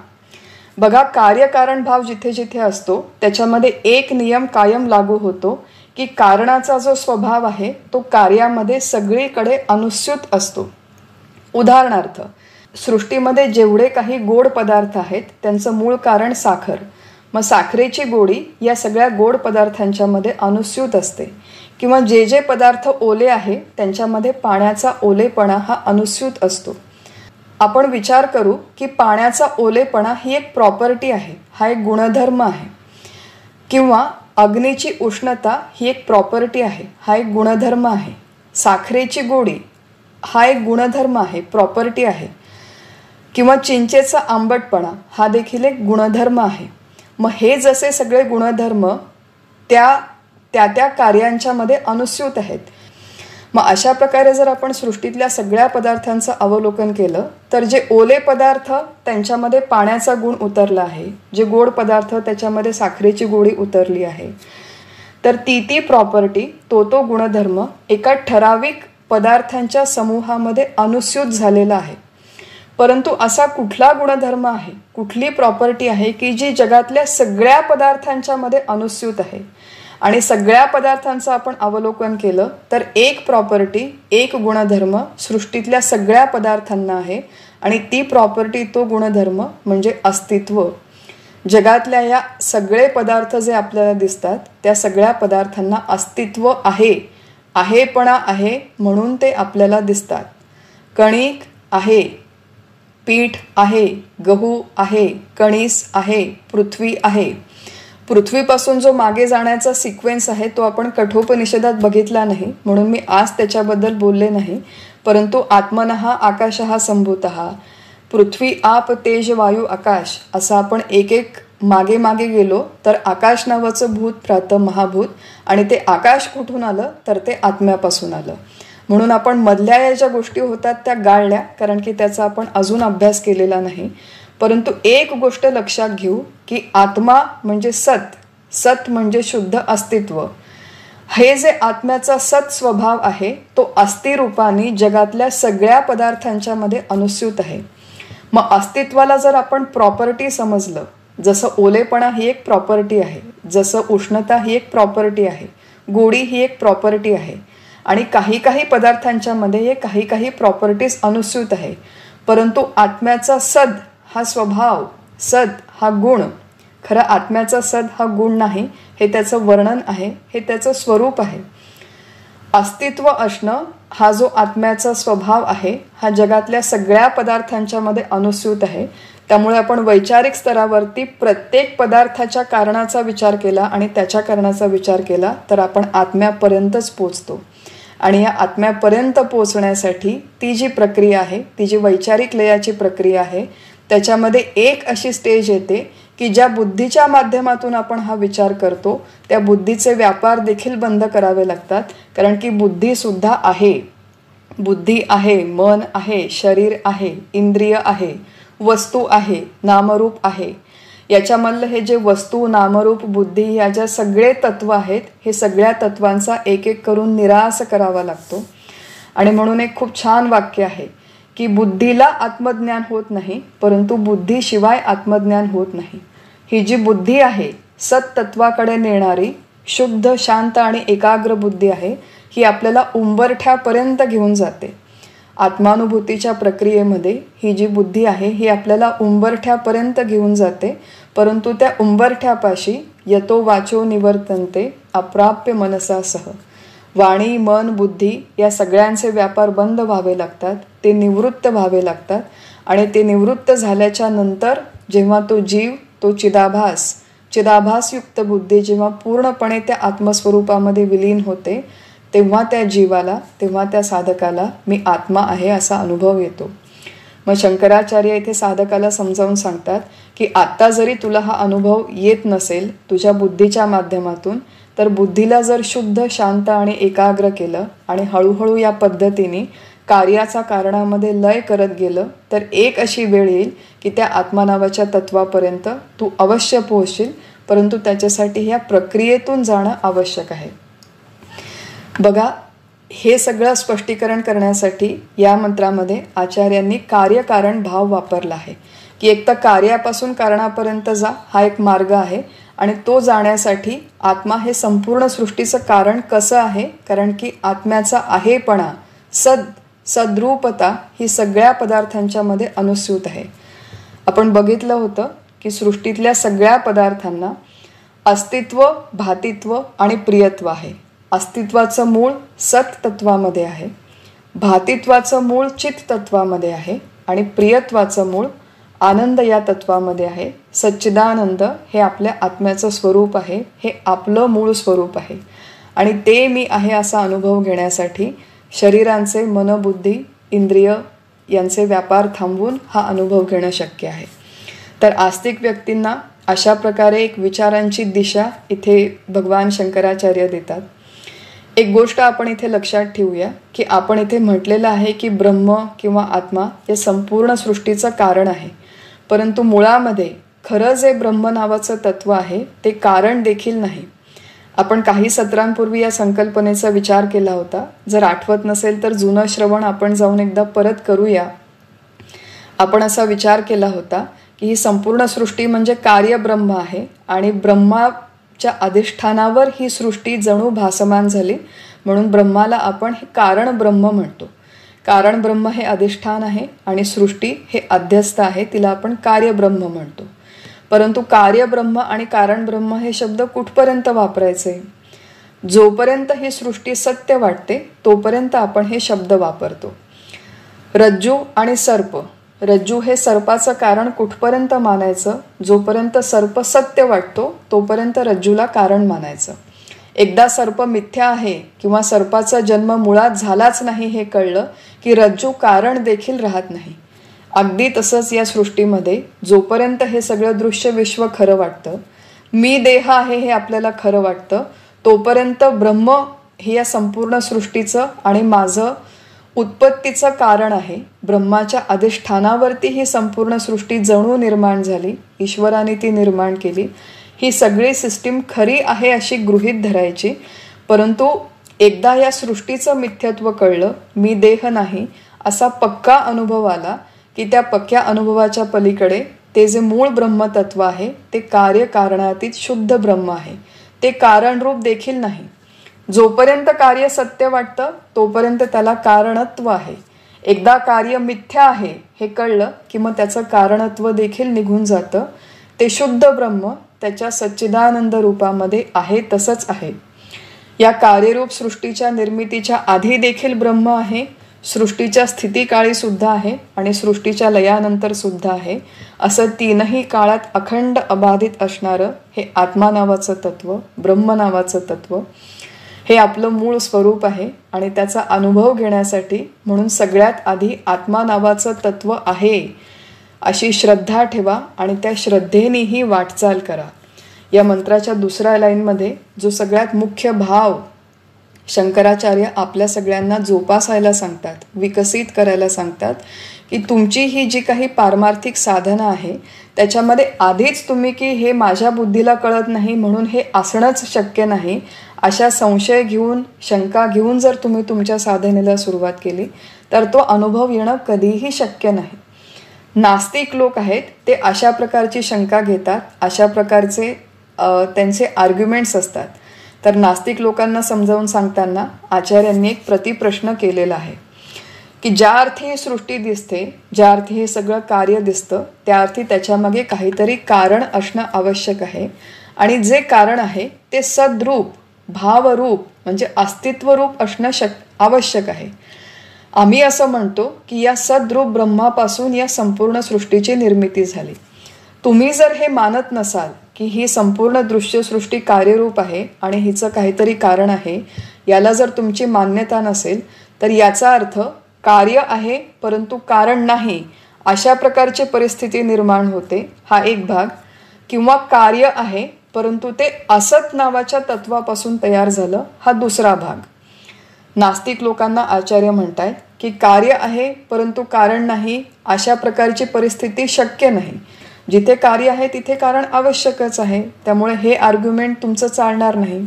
बघा, कार्यकारण भाव जिथे जिथे असतो त्याच्यामध्ये एक नियम कायम लागू होतो की कारणाचा जो स्वभाव आहे तो कार्यामध्ये सगळीकडे अनुस्यूत असतो. उदाहरणार्थ, सृष्टीमध्ये जेवढे काही गोड पदार्थ आहेत त्यांचं मूळ कारण साखर. मग साखरेची गोडी या सगळ्या गोड पदार्थांच्या मध्ये अनुस्यूत असते. किंवा जे जे पदार्थ ओले आहे त्यांच्यामध्ये पाण्याचा ओलेपणा हा अनुस्यूत असतो. आपण विचार करू की पाण्याचा ओलेपणा ही एक प्रॉपर्टी आहे, हा एक गुणधर्म आहे. किंवा अग्नीची उष्णता ही एक प्रॉपर्टी आहे, हा एक गुणधर्म आहे. साखरेची गोडी हा एक गुणधर्म आहे, प्रॉपर्टी आहे. किंवा चिंचेचा आंबटपणा हा देखील एक गुणधर्म आहे. मग हे जसे सगळे गुणधर्म त्या त्या त्या कार्यांच्या मध्ये अनुस्यूत आहेत. मग अशा प्रकारे जर आपण सृष्टीतल्या सगळ्या पदार्थांचं अवलोकन केलं तर जे ओले पदार्थ त्यांच्यामध्ये पाण्याचा गुण उतरला आहे, जे गोड पदार्थ त्याच्यामध्ये साखरेची गोडी उतरली आहे. तर ती प्रॉपर्टी, तो गुणधर्म एका ठराविक पदार्थांच्या समूहामध्ये अनुस्यूत झालेला आहे. परंतु असा कुठला गुणधर्म आहे, कुठली प्रॉपर्टी आहे की जी जगातल्या सगळ्या पदार्थांच्या मध्ये अनुस्यूत आहे? आणि सगळ्या पदार्थांचं आपण अवलोकन केलं तर एक प्रॉपर्टी, एक गुणधर्म सृष्टीतल्या सगळ्या पदार्थांना आहे. आणि ती प्रॉपर्टी, तो गुणधर्म म्हणजे अस्तित्व. जगातल्या या सगळे पदार्थ जे आपल्याला दिसतात त्या सगळ्या पदार्थांना अस्तित्व आहे, आहेपणा आहे, म्हणून ते आपल्याला दिसतात. कणिक आहे, पीठ आहे, गहू आहे, कणीस आहे, पृथ्वी आहे. पृथ्वीपासून जो मागे जाण्याचा सिक्वेन्स आहे तो आपण कठोपनिषदात बघितला नाही, म्हणून मी आज त्याच्याबद्दल बोलले नाही. परंतु आत्मनः आकाशः संभूतः, पृथ्वी, आप, तेज, वायू, आकाश, असं आपण एक एक मागे मागे गेलो तर आकाश नावाचं भूत प्रात महाभूत. आणि ते आकाश कुठून आलं तर ते आत्म्यापासून आलं. म्हणून आपण मधल्या या ज्या गोष्टी होतात त्या गाळल्या, कारण की त्याचा आपण अजून अभ्यास केलेला नाही. परंतु एक गोष्ट लक्षात घेऊ की आत्मा म्हणजे सत, सत म्हणजे शुद्ध अस्तित्व. हे जे आत्म्याचा सत स्वभाव आहे तो अस्थिरूपाने जगातल्या सगळ्या पदार्थांच्या मध्ये अनुस्यूत आहे. मग अस्तित्वाला जर आपण प्रॉपर्टी समजलं, जसं ओलेपणा ही एक प्रॉपर्टी आहे, जसं उष्णता ही एक प्रॉपर्टी आहे, गोडी ही एक प्रॉपर्टी आहे, आणि काही काही पदार्थांच्या मध्ये हे काही काही प्रॉपर्टीज अनुस्यूत आहे. परंतु आत्म्याचा सद हा स्वभाव, सद हा गुण, खरं आत्म्याचा सद हा गुण नाही, हे त्याचं वर्णन आहे, हे त्याचं स्वरूप आहे. अस्तित्व असणं हा जो आत्म्याचा स्वभाव आहे हा जगातल्या सगळ्या पदार्थांच्या मध्ये अनुस्यूत आहे. त्यामुळे आपण वैचारिक स्तरावरती प्रत्येक पदार्थाच्या कारणाचा विचार केला आणि त्याच्या कारणाचा विचार केला तर आपण आत्म्यापर्यंतच पोचतो. आणि या आत्म्यापर्यंत पोचण्यासाठी ती जी प्रक्रिया आहे, ती जी वैचारिक लयाची प्रक्रिया आहे, त्याच्यामध्ये एक अशी स्टेज येते की ज्या बुद्धीच्या माध्यमातून आपण हा विचार करतो त्या बुद्धीचे व्यापार देखील बंद करावे लागतात. कारण की बुद्धी सुद्धा आहे, बुद्धी आहे, मन आहे, शरीर आहे, इंद्रिय आहे, वस्तू आहे, नामरूप आहे. याच्यामधलं हे जे वस्तू, नामरूप, बुद्धी या ज्या सगळे तत्व आहेत, हे सगळ्या तत्वांचा एक एक करून निराश करावा लागतो. आणि म्हणून एक खूप छान वाक्य आहे की बुद्धीला आत्मज्ञान होत नाही, परंतु बुद्धीशिवाय आत्मज्ञान होत नाही. ही जी बुद्धी आहे, सत्तत्वाकडे नेणारी शुद्ध, शांत आणि एकाग्र बुद्धी आहे, ही आपल्याला उंबरठ्यापर्यंत घेऊन जाते. आत्मानुभूतीच्या प्रक्रियेमध्ये ही जी बुद्धी आहे, ही आपल्याला उंबरठ्यापर्यंत घेऊन जाते. परंतु त्या उंबरठ्यापाशी यतो वाचो निवर्तन्ते अप्राप्य मनसा सह. वाणी, मन, बुद्धी या सगळ्यांचे व्यापार बंद व्हावे लागतात, ते निवृत्त व्हावे लागतात. आणि ते निवृत्त झाल्याच्या नंतर जेव्हा तो जीव, तो चिदाभासयुक्त बुद्धी जेव्हा पूर्णपणे त्या आत्मस्वरूपामध्ये विलीन होते, तेव्हा त्या जीवाला, तेव्हा त्या साधकाला मी आत्मा आहे असा अनुभव येतो. मग शंकराचार्य इथे साधकाला समजावून सांगतात की आत्ता जरी तुला हा अनुभव येत नसेल तुझ्या बुद्धीच्या माध्यमातून, तर बुद्धीला जर शुद्ध, शांत आणि एकाग्र केलं आणि हळूहळू या पद्धतीने कार्याचा कारणामध्ये लय करत गेलं, तर एक अशी वेळ येईल की त्या आत्मा नावाच्या तत्वापर्यंत तू अवश्य पोहोचशील. परंतु त्याच्यासाठी ह्या प्रक्रियेतून जाणं आवश्यक आहे. बघा, हे सगळं स्पष्टीकरण करण्यासाठी या मंत्रामध्ये आचार्यांनी कार्यकारण भाव वापरला आहे की एक तर कार्यापासून कारणापर्यंत जा, हा एक मार्ग आहे. आणि तो जाण्यासाठी आत्मा हे संपूर्ण सृष्टीचं कारण कसं आहे, कारण की आत्म्याचा आहेपणा, सद्रूपता ही सगळ्या पदार्थांच्या मध्ये अनुस्यूत आहे. आपण बघितलं होतं की सृष्टीतल्या सगळ्या पदार्थांना अस्तित्व, भातित्व आणि प्रियत्व आहे. अस्तित्वाचं मूळ सत तत्वामध्ये आहे, भातित्वाचं मूळ चित तत्वामध्ये आहे आणि प्रियत्वाचं मूळ आनंद या तत्वामध्ये आहे. सच्चिदानंद हे आपल्या आत्म्याचं स्वरूप आहे, हे आपलं मूळ स्वरूप आहे. आणि ते मी आहे असा अनुभव घेण्यासाठी शरीरांचे, मन, बुद्धी, इंद्रिय यांचे व्यापार थांबवून हा अनुभव घेणं शक्य आहे. तर आस्तिक व्यक्तींना अशा प्रकारे एक विचारांची दिशा इथे भगवान शंकराचार्य देतात. एक गोष्ट आपण इथे लक्षात ठेवूया की आपण इथे म्हटलेलं आहे की ब्रह्म किंवा आत्मा हे संपूर्ण सृष्टीचं कारण आहे. परंतु मुळामध्ये खरं जे ब्रह्म नावाचं तत्व आहे ते कारण देखील नाही. आपण काही सत्रांपूर्वी या संकल्पनेचा विचार केला होता. जर आठवत नसेल तर जुनं श्रवण आपण जाऊन एकदा परत करूया. आपण असा विचार केला होता की ही संपूर्ण सृष्टी म्हणजे कार्य ब्रह्म आहे आणि ब्रह्माच्या अधिष्ठानावर ही सृष्टी जणू भासमान झाली, म्हणून ब्रह्माला आपण हे कारण ब्रह्म म्हणतो. कारण ब्रह्म हे अधिष्ठान आहे आणि सृष्टी हे अध्यस्थ आहे, तिला आपण कार्य ब्रह्म म्हणतो. परंतु कार्य ब्रह्म आणि कारण ब्रह्म हे शब्द कुठपर्यंत वापरायचे? जोपर्यंत ही सृष्टी सत्य वाटते तोपर्यंत आपण हे शब्द वापरतो. रज्जू आणि सर्प, रज्जू हे सर्पाचं कारण कुठपर्यंत मानायचं? जोपर्यंत सर्प सत्य वाटतो तोपर्यंत रज्जूला कारण मानायचं. एकदा सर्प मिथ्या आहे किंवा सर्पाचा जन्म मुळात झालाच नाही हे कळलं की रज्जू कारण देखील राहत नाही. अगदी तसंच या सृष्टीमध्ये जोपर्यंत हे सगळं दृश्य विश्व खरं वाटतं, मी देह आहे हे आपल्याला खरं वाटतं, तोपर्यंत ब्रह्म हे या संपूर्ण सृष्टीचं आणि माझं उत्पत्तीचं कारण आहे. ब्रह्माच्या अधिष्ठानावरती ही संपूर्ण सृष्टी जणू निर्माण झाली, ईश्वराने ती निर्माण केली. ही सगळी सिस्टीम खरी आहे अशी गृहीत धरायची. परंतु एकदा या सृष्टीचं मिथ्यत्व कळलं, मी देह नाही असा पक्का अनुभव आला की त्या पक्क्या अनुभवाच्या पलीकडे ते जे मूळ ब्रह्मतत्व आहे ते कार्यकारणातीत शुद्ध ब्रह्म आहे, ते कारणरूप देखील नाही. जोपर्यंत कार्य सत्य वाटतं तोपर्यंत त्याला कारणत्व आहे. एकदा कार्य मिथ्या आहे हे कळलं की मग त्याचं कारणत्व देखील निघून जातं. ते शुद्ध ब्रह्म त्याच्या सच्चिदानंद रूपामध्ये आहे तसंच आहे. या कार्यरूप सृष्टीच्या निर्मितीच्या आधी देखील ब्रह्म आहे, सृष्टीच्या स्थितीकाळी सुद्धा आहे आणि सृष्टीच्या लयानंतर सुद्धा आहे. असं तीनही काळात अखंड अबाधित असणारं हे आत्मा नावाचं तत्व, ब्रह्म नावाचं तत्व हे आपलं मूळ स्वरूप आहे. आणि त्याचा अनुभव घेण्यासाठी म्हणून सगळ्यात आधी आत्मा नावाचं तत्व आहे अशी श्रद्धा ठेवा आणि त्या श्रद्धेनेही वाटचाल करा. या मंत्राच्या दुसऱ्या लाईनमध्ये जो सगळ्यात मुख्य भाव शंकराचार्य आपल्या सगळ्यांना जोपासायला सांगतात, विकसित करायला सांगतात की तुमची ही जी काही पारमार्थिक साधना आहे त्याच्यामध्ये आधीच तुम्ही की हे माझ्या बुद्धीला कळत नाही म्हणून हे असणंच शक्य नाही अशा संशय घेऊन, शंका घेऊन जर तुम्ही तुमच्या साधनेला सुरुवात केली तर तो अनुभव येणं कधीही शक्य नाही. नास्तिक लोक आहेत ते अशा प्रकारची शंका घेतात, अशा प्रकारचे त्यांचे आर्ग्युमेंट्स असतात. तर नास्तिक लोकांना समजावून सांगताना आचार्यांनी एक प्रतिप्रश्न केलेला आहे की ज्या अर्थी ही सृष्टी दिसते, ज्या अर्थी हे सगळं कार्य दिसतं, त्या अर्थी त्याच्यामागे काहीतरी कारण असणं आवश्यक आहे. आणि जे कारण आहे ते सद्रूप, भावरूप म्हणजे अस्तित्वरूप असणं आवश्यक आहे. आम्ही असं म्हणतो की या सद्रूप ब्रह्मापासून या संपूर्ण सृष्टीची निर्मिती झाली. तुम्ही जर हे मानत नसाल की ही संपूर्ण दृश्यसृष्टी कार्यरूप आहे आणि हिचं काहीतरी कारण आहे, याला जर तुमची मान्यता नसेल तर याचा अर्थ कार्य आहे परंतु कारण नाही अशा प्रकारची परिस्थिती निर्माण होते, हा एक भाग. किंवा कार्य आहे परंतु ते असत नावाच्या तत्वापासून तयार झालं, हा दुसरा भाग. नास्तिक लोकांना आचार्य म्हणतायत की कार्य आहे परंतु कारण नाही अशा प्रकारची परिस्थिती शक्य नाही. जिथे कार्य आहे तिथे कारण आवश्यकच आहे, त्यामुळे हे आर्ग्युमेंट तुमचं चालणार नाही.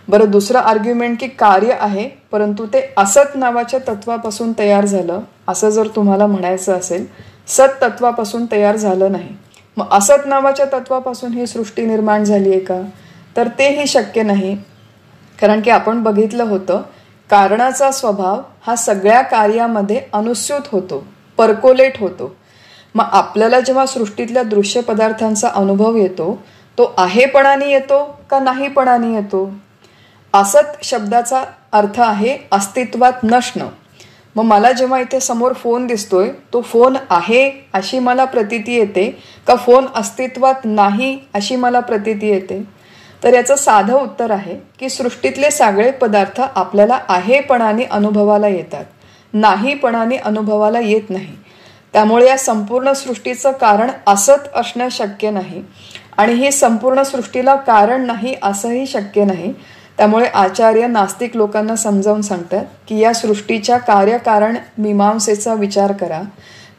बरं, दुसरं आर्ग्युमेंट की कार्य आहे परंतु ते असत नावाच्या तत्वापासून तयार झालं, असं जर तुम्हाला म्हणायचं असेल, सत तत्वापासून तयार झालं नाही, मग असत नावाच्या तत्वापासून ही सृष्टी निर्माण झाली आहे का? तर तेही शक्य नाही. कारण की आपण बघितलं होतं कारणाचा स्वभाव हा सगळ्या कार्यामध्ये अनुस्यूत होतो, परकोलेट होतो. मग आपल्याला जेव्हा सृष्टीतल्या दृश्य पदार्थांचा अनुभव येतो तो आहेपणाने येतो का नाहीपणाने येतो? असत शब्दाचा अर्थ आहे अस्तित्वात नसणं. मग मला जेव्हा इथे समोर फोन दिसतोय तो फोन आहे अशी मला प्रतीती येते का फोन अस्तित्वात नाही अशी मला प्रतीती येते? तर याचं साधं उत्तर आहे की सृष्टीतले सगळे पदार्थ आपल्याला आहेपणाने अनुभवाला येतात, नाहीपणाने अनुभवाला येत नाही. त्यामुळे या संपूर्ण सृष्टीचं कारण असत असणं शक्य नाही आणि ही संपूर्ण सृष्टीला कारण नाही असंही शक्य नाही. त्यामुळे आचार्य नास्तिक लोकांना समजावून सांगतात की या सृष्टीच्या कार्यकारण मीमांसेचा विचार करा,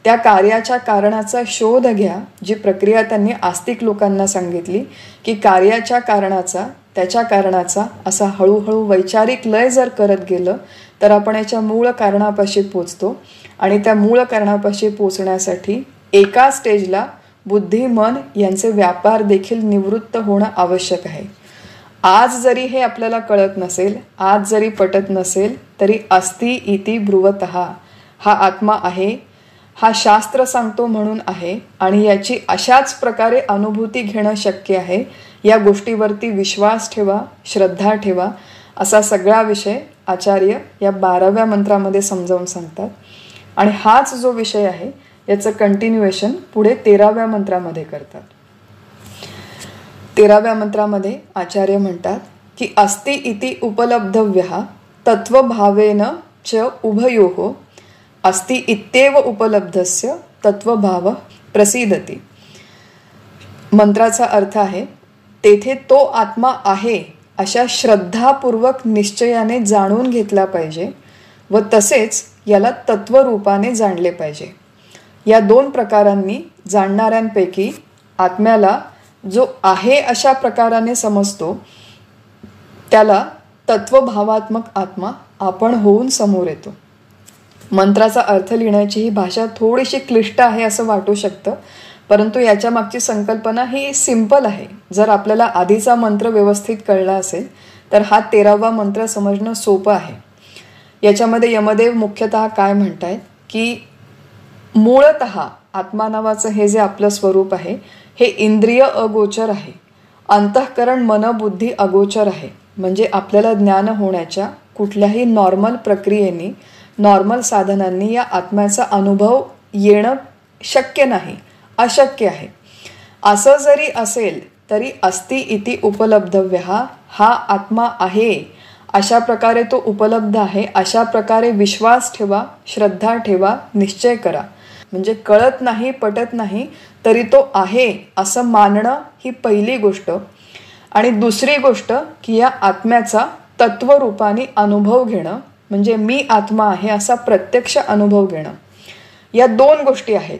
त्या कार्याच्या कारणाचा शोध घ्या. जी प्रक्रिया त्यांनी आस्तिक लोकांना सांगितली की कार्याच्या कारणाचा, त्याच्या कारणाचा असा हळूहळू वैचारिक लय जर करत गेलं तर आपण याच्या मूळ कारणापाशी पोचतो. आणि त्या मूळ कारणापाशी पोचण्यासाठी एका स्टेजला बुद्धी, मन यांचे व्यापार देखील निवृत्त होणं आवश्यक आहे. आज जरी हे आपल्याला कळत नसेल, आज जरी पटत नसेल तरी अस्ति इति ब्रुवतः, हा आत्मा आहे, हा शास्त्र सांगतो म्हणून आहे आणि याची अशाच प्रकारे अनुभूती घेणं शक्य आहे. या गोष्टीवरती विश्वास ठेवा, श्रद्धा ठेवा, असा सगळा विषय आचार्य या 12व्या मंत्रामध्ये समजावून सांगतात. आणि हाच जो विषय आहे याचं कंटिन्युएशन पुढे 13व्या मंत्रामध्ये करतात. 13व्या मंत्रामध्ये आचार्य म्हणतात की अस्ति इति उपलब्धव्यः तत्वभावेन च उभयोः अस्ति इत्येव उपलब्धस्य तत्वभाव प्रसिद्धती. मंत्राचा अर्थ आहे तेथे तो आत्मा आहे अशा श्रद्धापूर्वक निश्चयाने जाणून घेतला पाहिजे व तसेच याला तत्वरूपाने जाणले पाहिजे. या दोन प्रकारांनी जाणणाऱ्यांपैकी आत्म्याला जो आहे अशा प्रकाराने समजतो त्याला तत्वभावात्मक आत्मा आपण होऊन समोर येतो. मंत्राचा अर्थ लिहिण्याची ही भाषा थोडीशी क्लिष्ट आहे असं वाटू शकतं, परंतु याच्या मागची संकल्पना ही सिंपल आहे. जर आपल्याला आधीचा मंत्र व्यवस्थित कळला असेल तर हा 13वा मंत्र समजणं सोपं आहे. याच्यामध्ये यमदेव मुख्यतः काय म्हणतायत की मूळतः आत्मा नावाचं हे जे आपलं स्वरूप आहे हे इंद्रिय अगोचर आहे, अंतःकरण मन बुद्धी अगोचर आहे. म्हणजे आपल्याला ज्ञान होण्याच्या कुठल्याही नॉर्मल प्रक्रियेने, नॉर्मल साधनांनी या आत्म्याचा अनुभव येणं शक्य नाही, अशक्य आहे. असं जरी असेल तरी अस्ति इति उपलब्धव्यः, हा आत्मा आहे अशा प्रकारे तो उपलब्ध आहे, अशा प्रकारे विश्वास ठेवा, श्रद्धा ठेवा, निश्चय करा. म्हणजे कळत नाही, पटत नाही तरी तो आहे असं मानणं ही पहिली गोष्ट. आणि दुसरी गोष्ट की या आत्म्याचा तत्वरूपाने अनुभव घेणं, म्हणजे मी आत्मा आहे असा प्रत्यक्ष अनुभव घेणं. या दोन गोष्टी आहेत.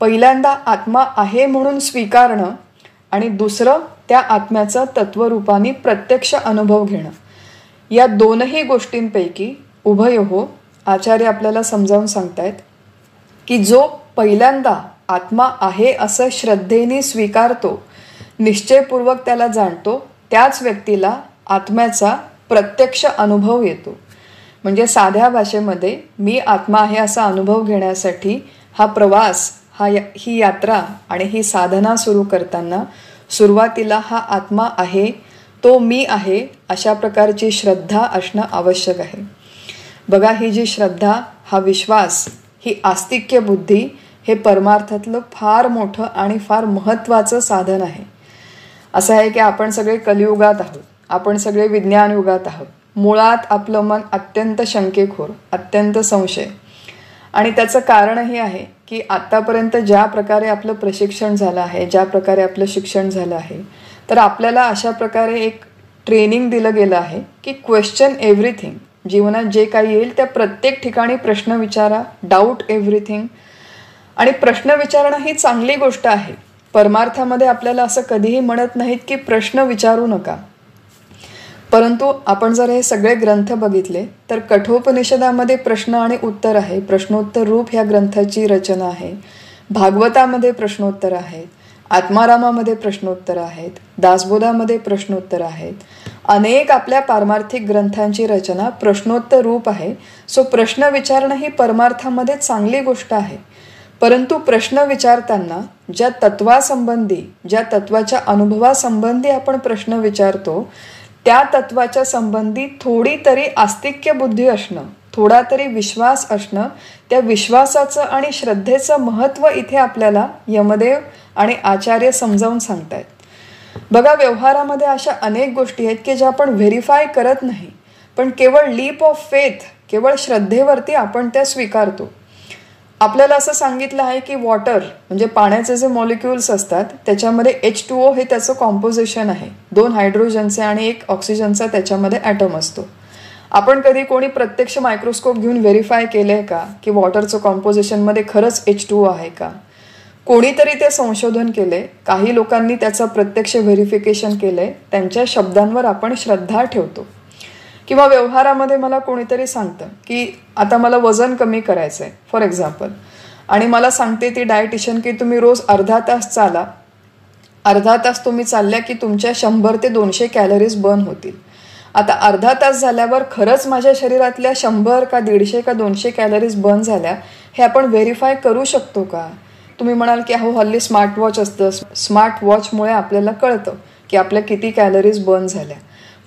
पहिल्यांदा आत्मा आहे म्हणून स्वीकारणं आणि दुसरं त्या आत्म्याचा तत्वरूपाने प्रत्यक्ष अनुभव घेणं. या दोनही गोष्टींपैकी उभयोः आचार्य आपल्याला समजावून सांगतायत की जो पहिल्यांदा आत्मा आहे असं श्रद्धेने स्वीकारतो, निश्चयपूर्वक त्याला जाणतो, त्याच व्यक्तीला आत्म्याचा प्रत्यक्ष अनुभव येतो. म्हणजे साध्या भाषेमध्ये मी आत्मा आहे असा अनुभव घेण्यासाठी हा प्रवास, ही यात्रा आणि ही साधना सुरू करताना सुरुवातीला हा आत्मा आहे, तो मी आहे अशा प्रकारची श्रद्धा असणं आवश्यक आहे. बघा, ही जी श्रद्धा, हा विश्वास, ही आस्तिक्य बुद्धी हे परमार्थातलं फार मोठं आणि फार महत्त्वाचं साधन आहे. असं आहे की आपण सगळे कलियुगात आहोत, आपण सगळे विज्ञान युगात आहोत. मुळात आपलं मन अत्यंत शंकेखोर, अत्यंत संशय. आणि त्याचं कारणही आहे की आत्तापर्यंत ज्या प्रकारे आपलं प्रशिक्षण झालं आहे, ज्या प्रकारे आपलं शिक्षण झालं आहे, तर आपल्याला अशा प्रकारे एक ट्रेनिंग दिलं गेलं आहे की क्वेश्चन एव्हरीथिंग. जीवनात जे काही येईल त्या प्रत्येक ठिकाणी प्रश्न विचारा, डाऊट एव्हरीथिंग. आणि प्रश्न विचारणं ही चांगली गोष्ट आहे. परमार्थामध्ये आपल्याला असं कधीही म्हणत नाहीत की प्रश्न विचारू नका. परंतु आपण जर हे सगळे ग्रंथ बघितले तर कठोपनिषदामध्ये प्रश्न आणि उत्तर आहे. प्रश्नोत्तर रूप ह्या ग्रंथाची रचना आहे. भागवतामध्ये प्रश्नोत्तर आहेत, आत्मारामामध्ये प्रश्नोत्तर आहेत, दासबोधामध्ये प्रश्नोत्तर आहेत. अनेक आपल्या पारमार्थिक ग्रंथांची रचना प्रश्नोत्तर रूप आहे. सो प्रश्न विचारणं ही परमार्थामध्ये चांगली गोष्ट आहे. परंतु प्रश्न विचारताना ज्या तत्वासंबंधी, ज्या तत्वाच्या अनुभवासंबंधी आपण प्रश्न विचारतो, त्या तत्वाच्या संबंधी थोडी तरी आस्तिक्य बुद्धी असणं, थोडा तरी विश्वास असणं, त्या विश्वासाचं आणि श्रद्धेचं महत्त्व इथे आपल्याला यमदेव आणि आचार्य समजावून सांगतायत. बघा, व्यवहारामध्ये अशा अनेक गोष्टी आहेत की ज्या आपण व्हेरीफाय करत नाही, पण केवळ लीप ऑफ फेथ, केवळ श्रद्धेवरती आपण त्या स्वीकारतो. आपल्याला असं सांगितलं आहे की वॉटर म्हणजे पाण्याचे जे मॉलिक्युल्स असतात त्याच्यामध्ये H2O हे त्याचं कॉम्पोजिशन आहे. 2 हायड्रोजनचे आणि 1 ऑक्सिजनचा त्याच्यामध्ये ॲटम असतो. आपण कधी कोणी प्रत्यक्ष मायक्रोस्कोप घेऊन व्हेरीफाय केलंय का की वॉटरचं कॉम्पोजिशनमध्ये खरंच H2O आहे का? कोणीतरी ते संशोधन केले, काही लोकांनी त्याचं प्रत्यक्ष व्हेरिफिकेशन केलंय, त्यांच्या शब्दांवर आपण श्रद्धा ठेवतो. किंवा व्यवहारामध्ये मला कोणीतरी सांगतं की आता मला वजन कमी करायचं आहे फॉर एक्झाम्पल, आणि मला सांगते ती डायटिशियन की तुम्ही रोज अर्धा तास चाला. अर्धा तास तुम्ही चालल्या की तुमच्या 100 ते 200 कॅलरीज बर्न होतील. आता अर्धा तास झाल्यावर खरंच माझ्या शरीरातल्या 100 का 150 का 200 कॅलरीज बर्न झाल्या हे आपण व्हेरीफाय करू शकतो का? तुम्ही म्हणाल की अहो हल्ली स्मार्ट वॉच असतं, स्मार्ट वॉचमुळे आपल्याला कळतं की आपल्या किती कॅलरीज बर्न झाल्या.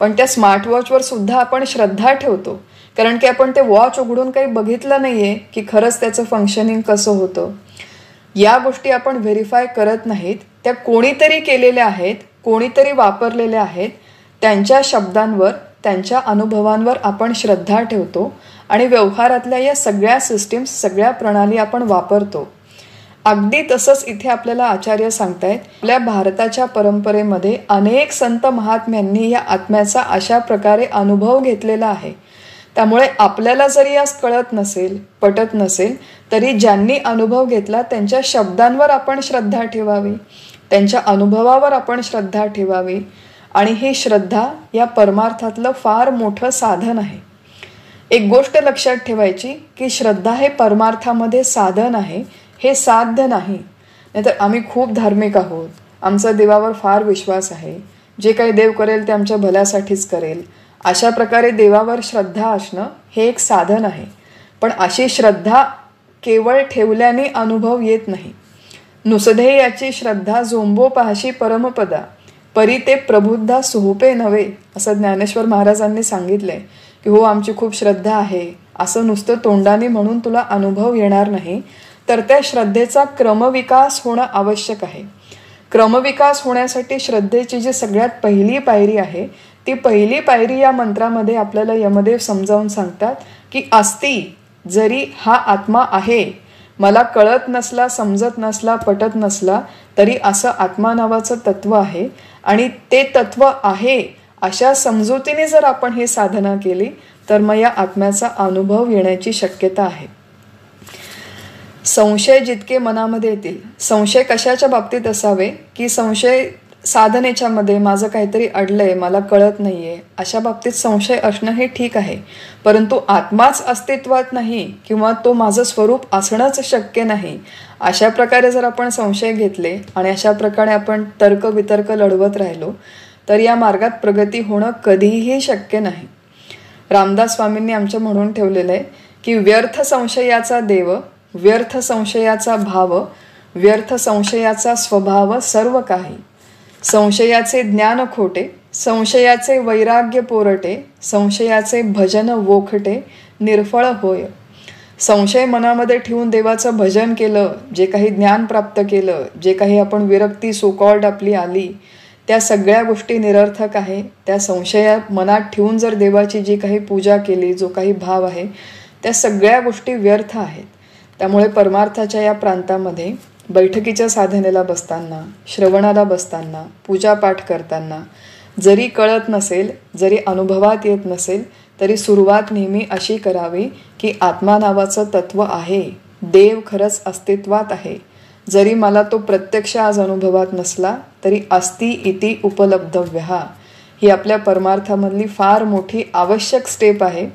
पण त्या स्मार्ट वॉचवर सुद्धा आपण श्रद्धा ठेवतो, कारण की आपण ते वॉच उघडून काही बघितलं नाहीये की खरंच त्याचं फंक्शनिंग कसं होतं. या गोष्टी आपण व्हेरीफाय करत नाहीत. त्या कोणीतरी केलेल्या आहेत, कोणीतरी वापरलेल्या आहेत. त्यांच्या शब्दांवर, त्यांच्या अनुभवांवर आपण श्रद्धा ठेवतो आणि व्यवहारातल्या या सगळ्या सिस्टीम्स, सगळ्या प्रणाली आपण वापरतो. अगदी तसंच इथे आपल्याला आचार्य सांगतायत, आपल्या भारताच्या परंपरेमध्ये अनेक संत महात्म्यांनी या आत्म्याचा अशा प्रकारे अनुभव घेतलेला आहे. त्यामुळे आपल्याला जरी आज कळत नसेल, पटत नसेल, तरी ज्यांनी अनुभव घेतला त्यांच्या शब्दांवर आपण श्रद्धा ठेवावी, त्यांच्या अनुभवावर आपण श्रद्धा ठेवावी. आणि ही श्रद्धा या परमार्थातलं फार मोठं साधन आहे. एक गोष्ट लक्षात ठेवायची की श्रद्धा हे परमार्थामध्ये साधन आहे, हे साध्य नाही. नाहीतर आम्ही खूप धार्मिक आहोत, आमचा देवावर फार विश्वास आहे, जे काही देव करेल ते आमच्या भल्यासाठीच करेल, अशा प्रकारे देवावर श्रद्धा असणं हे एक साधन आहे. पण अशी श्रद्धा केवळ ठेवल्याने अनुभव येत नाही. नुसदे याची श्रद्धा जोंबो पाहशी परमपदा, परी ते प्रबुद्धा सुहुपे नव्हे, असं ज्ञानेश्वर महाराजांनी सांगितलंय की हो आमची खूप श्रद्धा आहे, असं नुसतं तोंडाने म्हणून तुला अनुभव येणार नाही. तर त्या श्रद्धेचा क्रमविकास होणं आवश्यक आहे. क्रमविकास होण्यासाठी श्रद्धेची जी सगळ्यात पहिली पायरी आहे, ती पहिली पायरी या मंत्रामध्ये आपल्याला यमदेव समजावून सांगतात की अस्ति, जरी हा आत्मा आहे, मला कळत नसला, समजत नसला, पटत नसला, तरी असं आत्मा नावाचं तत्व आहे आणि ते तत्व आहे अशा समजुतीने जर आपण ही साधना केली तर मग या आत्म्याचा अनुभव येण्याची शक्यता आहे. संशय जितके मनामध्ये येतील, संशय कशाच्या बाबतीत असावे की संशय साधनेच्या मध्ये माझं काहीतरी अडलंय, मला कळत नाहीये, अशा बाबतीत संशय असणं हे ठीक आहे. परंतु आत्माच अस्तित्वात नाही किंवा तो माझं स्वरूप असणंच शक्य नाही, अशा प्रकारे जर आपण संशय घेतले आणि अशा प्रकारे आपण तर्क वितर्क लढवत राहिलो तर या मार्गात प्रगती होणं कधीही शक्य नाही. रामदास स्वामींनी आमच्या म्हणून ठेवलेलं आहे की व्यर्थ संशयाचा देव, व्यर्थ संशयाचा भाव, व्यर्थ संशयाचा स्वभाव सर्व काही. संशयाचे ज्ञान खोटे, संशयाचे वैराग्य पोरटे, संशयाचे भजन वोखटे, निर्फळ होय. संशय मनामध्ये ठेवून देवाचं भजन केलं, जे काही ज्ञान प्राप्त केलं, जे काही आपण विरक्ती सोकॉल्ड आपली आली, त्या सगळ्या गोष्टी निरर्थक आहे. त्या संशया मनात ठेवून जर देवाची जी काही पूजा केली, जो काही भाव आहे, त्या सगळ्या गोष्टी व्यर्थ आहेत. त्यामुळे परमार्थाच्या या प्रांतामध्ये बैठकीच्या साधनेला बसताना, श्रवणाला बसताना, पूजापाठ करताना जरी कळत नसेल, जरी अनुभवात येत नसेल, तरी सुरुवात नेहमी अशी करावी की आत्मा नावाचं तत्व आहे, देव खरंच अस्तित्वात आहे. जरी मला तो प्रत्यक्ष आज अनुभवात नसला तरी अस्ति इति उपलब्धव्यः ही आपल्या परमार्थामधली फार मोठी आवश्यक स्टेप आहे.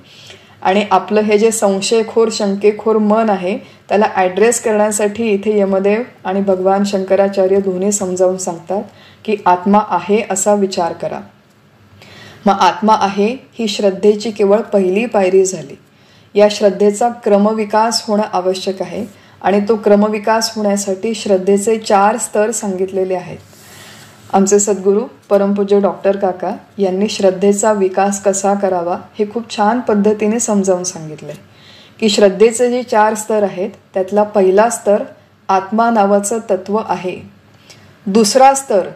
आणि आपलं हे जे संशयखोर शंकेखोर मन आहे त्याला ॲड्रेस करण्यासाठी इथे यमदेव आणि भगवान शंकराचार्य दोन्ही समजावून सांगतात की आत्मा आहे असा विचार करा. मग आत्मा आहे ही श्रद्धेची केवळ पहिली पायरी झाली. या श्रद्धेचा क्रमविकास होणं आवश्यक आहे आणि तो क्रमविकास होण्यासाठी श्रद्धेचे 4 स्तर सांगितलेले आहेत. आमचे सद्गुरू परमपूज्य डॉक्टर काका यांनी श्रद्धेचा विकास कसा करावा हे खूप छान पद्धतीने समजावून सांगितलंय की श्रद्धेचे जे 4 स्तर आहेत त्यातला पहिला स्तर आत्मा नावाचं तत्व आहे. दुसरा स्तर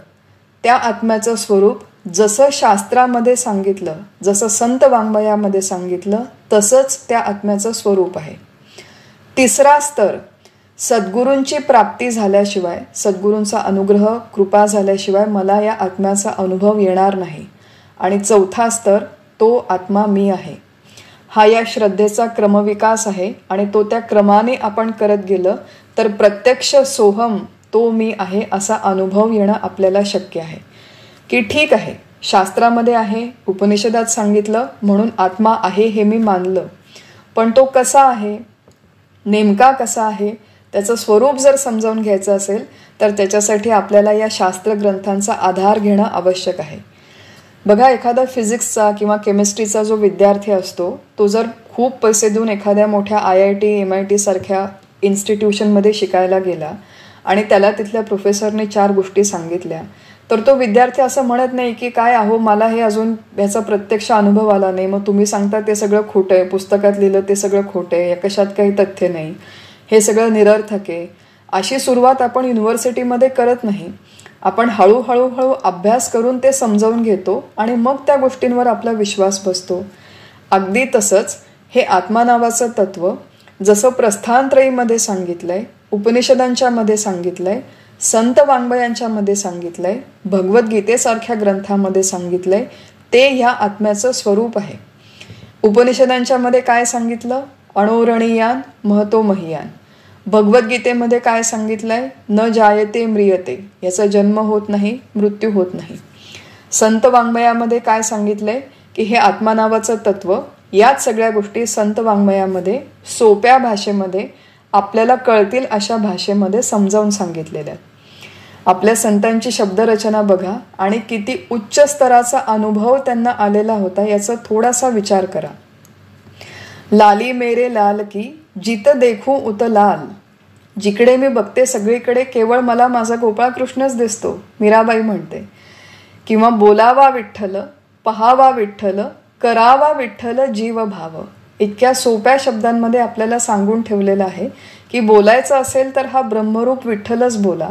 त्या आत्म्याचं स्वरूप जसं शास्त्रामध्ये सांगितलं, जसं संत वाङ्मयामध्ये सांगितलं तसंच त्या आत्म्याचं स्वरूप आहे. तिसरा स्तर सद्गुरूंची प्राप्ती झाल्याशिवाय, सद्गुरूंचा अनुग्रह कृपा झाल्याशिवाय मला या आत्म्याचा अनुभव येणार नाही. आणि चौथा स्तर तो आत्मा मी आहे. हा या श्रद्धेचा क्रमविकास आहे आणि तो त्या क्रमाने आपण करत गेलं तर प्रत्यक्ष सोहम तो मी आहे असा अनुभव येणं आपल्याला शक्य आहे. की ठीक आहे, शास्त्रामध्ये आहे, उपनिषदात सांगितलं म्हणून आत्मा आहे हे मी मानलं, पण तो कसा आहे, नेमका कसा आहे, त्याचं स्वरूप जर समजावून घ्यायचं असेल तर त्याच्यासाठी आपल्याला या शास्त्र ग्रंथांचा आधार घेणं आवश्यक आहे. बघा, एखादा फिजिक्सचा किंवा केमिस्ट्रीचा जो विद्यार्थी असतो तो जर खूप पैसे देऊन एखाद्या मोठ्या IIT MIT सारख्या इन्स्टिट्यूशनमध्ये शिकायला गेला आणि त्याला तिथल्या प्रोफेसरने 4 गोष्टी सांगितल्या तर तो विद्यार्थी असं म्हणत नाही की काय अहो मला हे अजून याचा प्रत्यक्ष अनुभव आला नाही, मग तुम्ही सांगता ते सगळं खोटं आहे, पुस्तकात लिहिलं ते सगळं खोटं आहे, या कशात काही तथ्य नाही, हे सगळं निरर्थक आहे. अशी सुरुवात आपण युनिव्हर्सिटीमध्ये करत नाही. आपण हळूहळू अभ्यास करून ते समजावून घेतो आणि मग त्या गोष्टींवर आपला विश्वास बसतो. अगदी तसंच हे आत्मा नावाचं तत्व जसं प्रस्थानत्रयीमध्ये सांगितलंय, उपनिषदांच्या मध्ये सांगितलंय, संत वाङ्मयांच्या मध्ये सांगितलंय, भगवद्गीतेसारख्या ग्रंथामध्ये सांगितलंय, ते ह्या आत्म्याचं स्वरूप आहे. उपनिषदांच्या मध्ये काय सांगितलं, अणोरणीयान महतो महियान. भगवद्गीतेमध्ये काय सांगितलंय, न जायते म्रियते, याचा जन्म होत नाही, मृत्यू होत नाही. संत वाङ्मयामध्ये काय सांगितलंय की हे आत्मा नावाचं तत्व, याच सगळ्या गोष्टी संत वाङ्मयामध्ये सोप्या भाषेमध्ये आपल्याला कळतील अशा भाषेमध्ये समजावून सांगितलेल्या आहेत. आपल्या संतांची शब्दरचना बघा आणि किती उच्च स्तराचा अनुभव त्यांना आलेला होता याचा थोडासा विचार करा. लाली मेरे लाल की जित देखू उत लाल. जिकडे मी बघते सगळीकडे केवळ मला माझा गोपाळकृष्णच दिसतो, मीराबाई म्हणते. किंवा बोलावा विठ्ठल, पहावा विठ्ठल, करावा विठ्ठल जीव भाव. इतक्या सोप्या शब्दांमध्ये आपल्याला सांगून ठेवलेलं आहे की बोलायचं असेल तर हा ब्रह्मरूप विठ्ठलच बोला,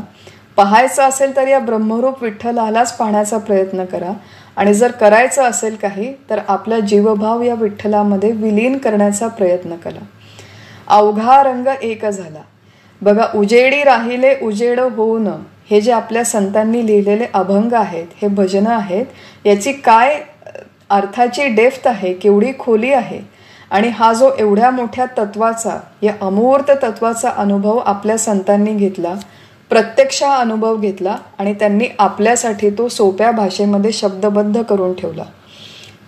पाहायचं असेल तर या ब्रह्मरूप विठ्ठलालाच पाहण्याचा प्रयत्न करा, आणि जर करायचं असेल काही तर आपला जीवभाव या विठ्ठलामध्ये विलीन करण्याचा प्रयत्न करा. अवघा रंग एक झाला. बघा, उजेडी राहिले उजेड होऊन, हे जे आपल्या संतांनी लिहिलेले अभंग आहेत, हे भजनं आहेत, याची काय अर्थाची डेप्थ आहे, केवढी खोली आहे. आणि हा जो एवढ्या मोठ्या तत्वाचा, या अमूर्त तत्वाचा अनुभव आपल्या संतांनी घेतला, प्रत्यक्ष हा अनुभव घेतला आणि त्यांनी आपल्यासाठी तो सोप्या भाषेमध्ये शब्दबद्ध करून ठेवला.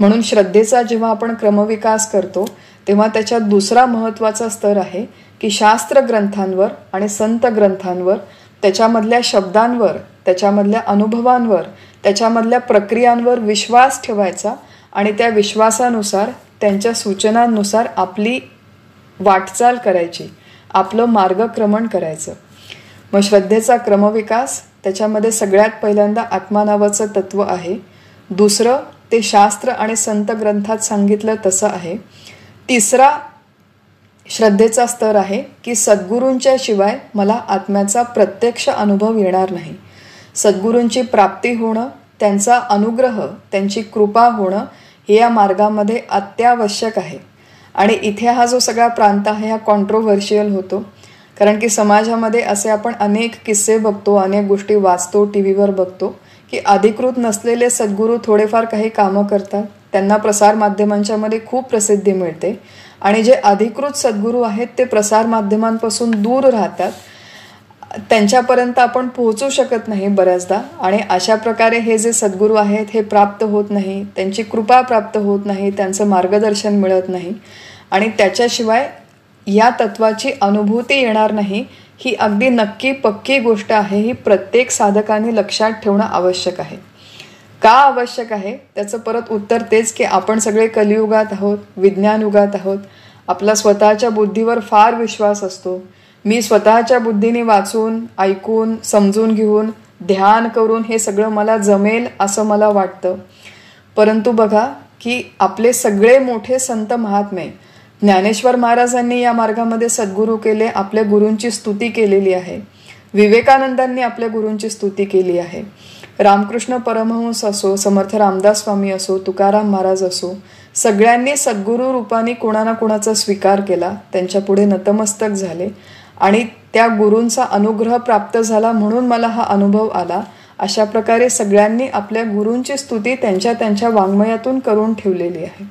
म्हणून श्रद्धेचा जेव्हा आपण क्रमविकास करतो तेव्हा त्याच्यात दुसरा महत्त्वाचा स्तर आहे की शास्त्र ग्रंथांवर आणि संत ग्रंथांवर, त्याच्यामधल्या शब्दांवर, त्याच्यामधल्या अनुभवांवर, त्याच्यामधल्या प्रक्रियांवर विश्वास ठेवायचा आणि त्या विश्वासानुसार, त्यांच्या सूचनांनुसार आपली वाटचाल करायची, आपलं मार्गक्रमण करायचं. मग श्रद्धेचा क्रमविकास, त्याच्यामध्ये सगळ्यात पहिल्यांदा आत्मा नावाचं तत्व आहे. दुसरं ते शास्त्र आणि संत ग्रंथात सांगितलं तसं आहे. तिसरा श्रद्धेचा स्तर आहे की सद्गुरूंच्या शिवाय मला आत्म्याचा प्रत्यक्ष अनुभव येणार नाही. सद्गुरूंची प्राप्ती होणं, त्यांचा अनुग्रह, त्यांची कृपा होणं हे या मार्गामध्ये अत्यावश्यक आहे. आणि इथे हा जो सगळा प्रांत आहे हा कॉन्ट्रोव्हर्शियल होतो, कारण की समाजामध्ये असे आपण अनेक किस्से बघतो, अनेक गोष्टी वाचतो, टी व्हीवर बघतो की अधिकृत नसलेले सद्गुरू थोडेफार काही कामं करतात, त्यांना प्रसारमाध्यमांच्या मध्ये खूप प्रसिद्धी मिळते. आणि जे अधिकृत सद्गुरू आहेत ते प्रसारमाध्यमांपासून दूर राहतात, त्यांच्यापर्यंत आपण पोहोचू शकत नाही बऱ्याचदा. आणि अशा प्रकारे हे जे सद्गुरू आहेत हे प्राप्त होत नाही, त्यांची कृपा प्राप्त होत नाही, त्यांचं मार्गदर्शन मिळत नाही आणि त्याच्याशिवाय या तत्वाची अनुभूती येणार नाही. ही अगदी नक्की पक्की गोष्ट आहे. ही प्रत्येक साधकाने लक्षात ठेवणं आवश्यक आहे. का आवश्यक आहे त्याचं परत उत्तर तेच की आपण सगळे कलियुगात आहोत, विज्ञान युगात आहोत. आपला स्वतःच्या बुद्धीवर फार विश्वास असतो. मी स्वतःच्या बुद्धीने वाचून, ऐकून, समजून घेऊन, ध्यान करून हे सगळं मला जमेल असं मला वाटतं. परंतु बघा की आपले सगळे मोठे संत महात्मे, ज्ञानेश्वर महाराजांनी या मार्गामध्ये सद्गुरू केले, आपल्या गुरूंची स्तुती केलेली आहे. विवेकानंदांनी आपल्या गुरूंची स्तुती केली आहे. रामकृष्ण परमहंस असो, समर्थ रामदास स्वामी असो, तुकाराम महाराज असो, सगळ्यांनी सद्गुरू रूपाने कोणा ना कोणाचा स्वीकार केला, त्यांच्या पुढे नतमस्तक झाले आणि त्या गुरूंचा अनुग्रह प्राप्त झाला म्हणून मला हा अनुभव आला. अशा प्रकारे सगळ्यांनी आपल्या गुरूंची स्तुती त्यांच्या त्यांच्या वाङ्मयातून करून ठेवलेली आहे.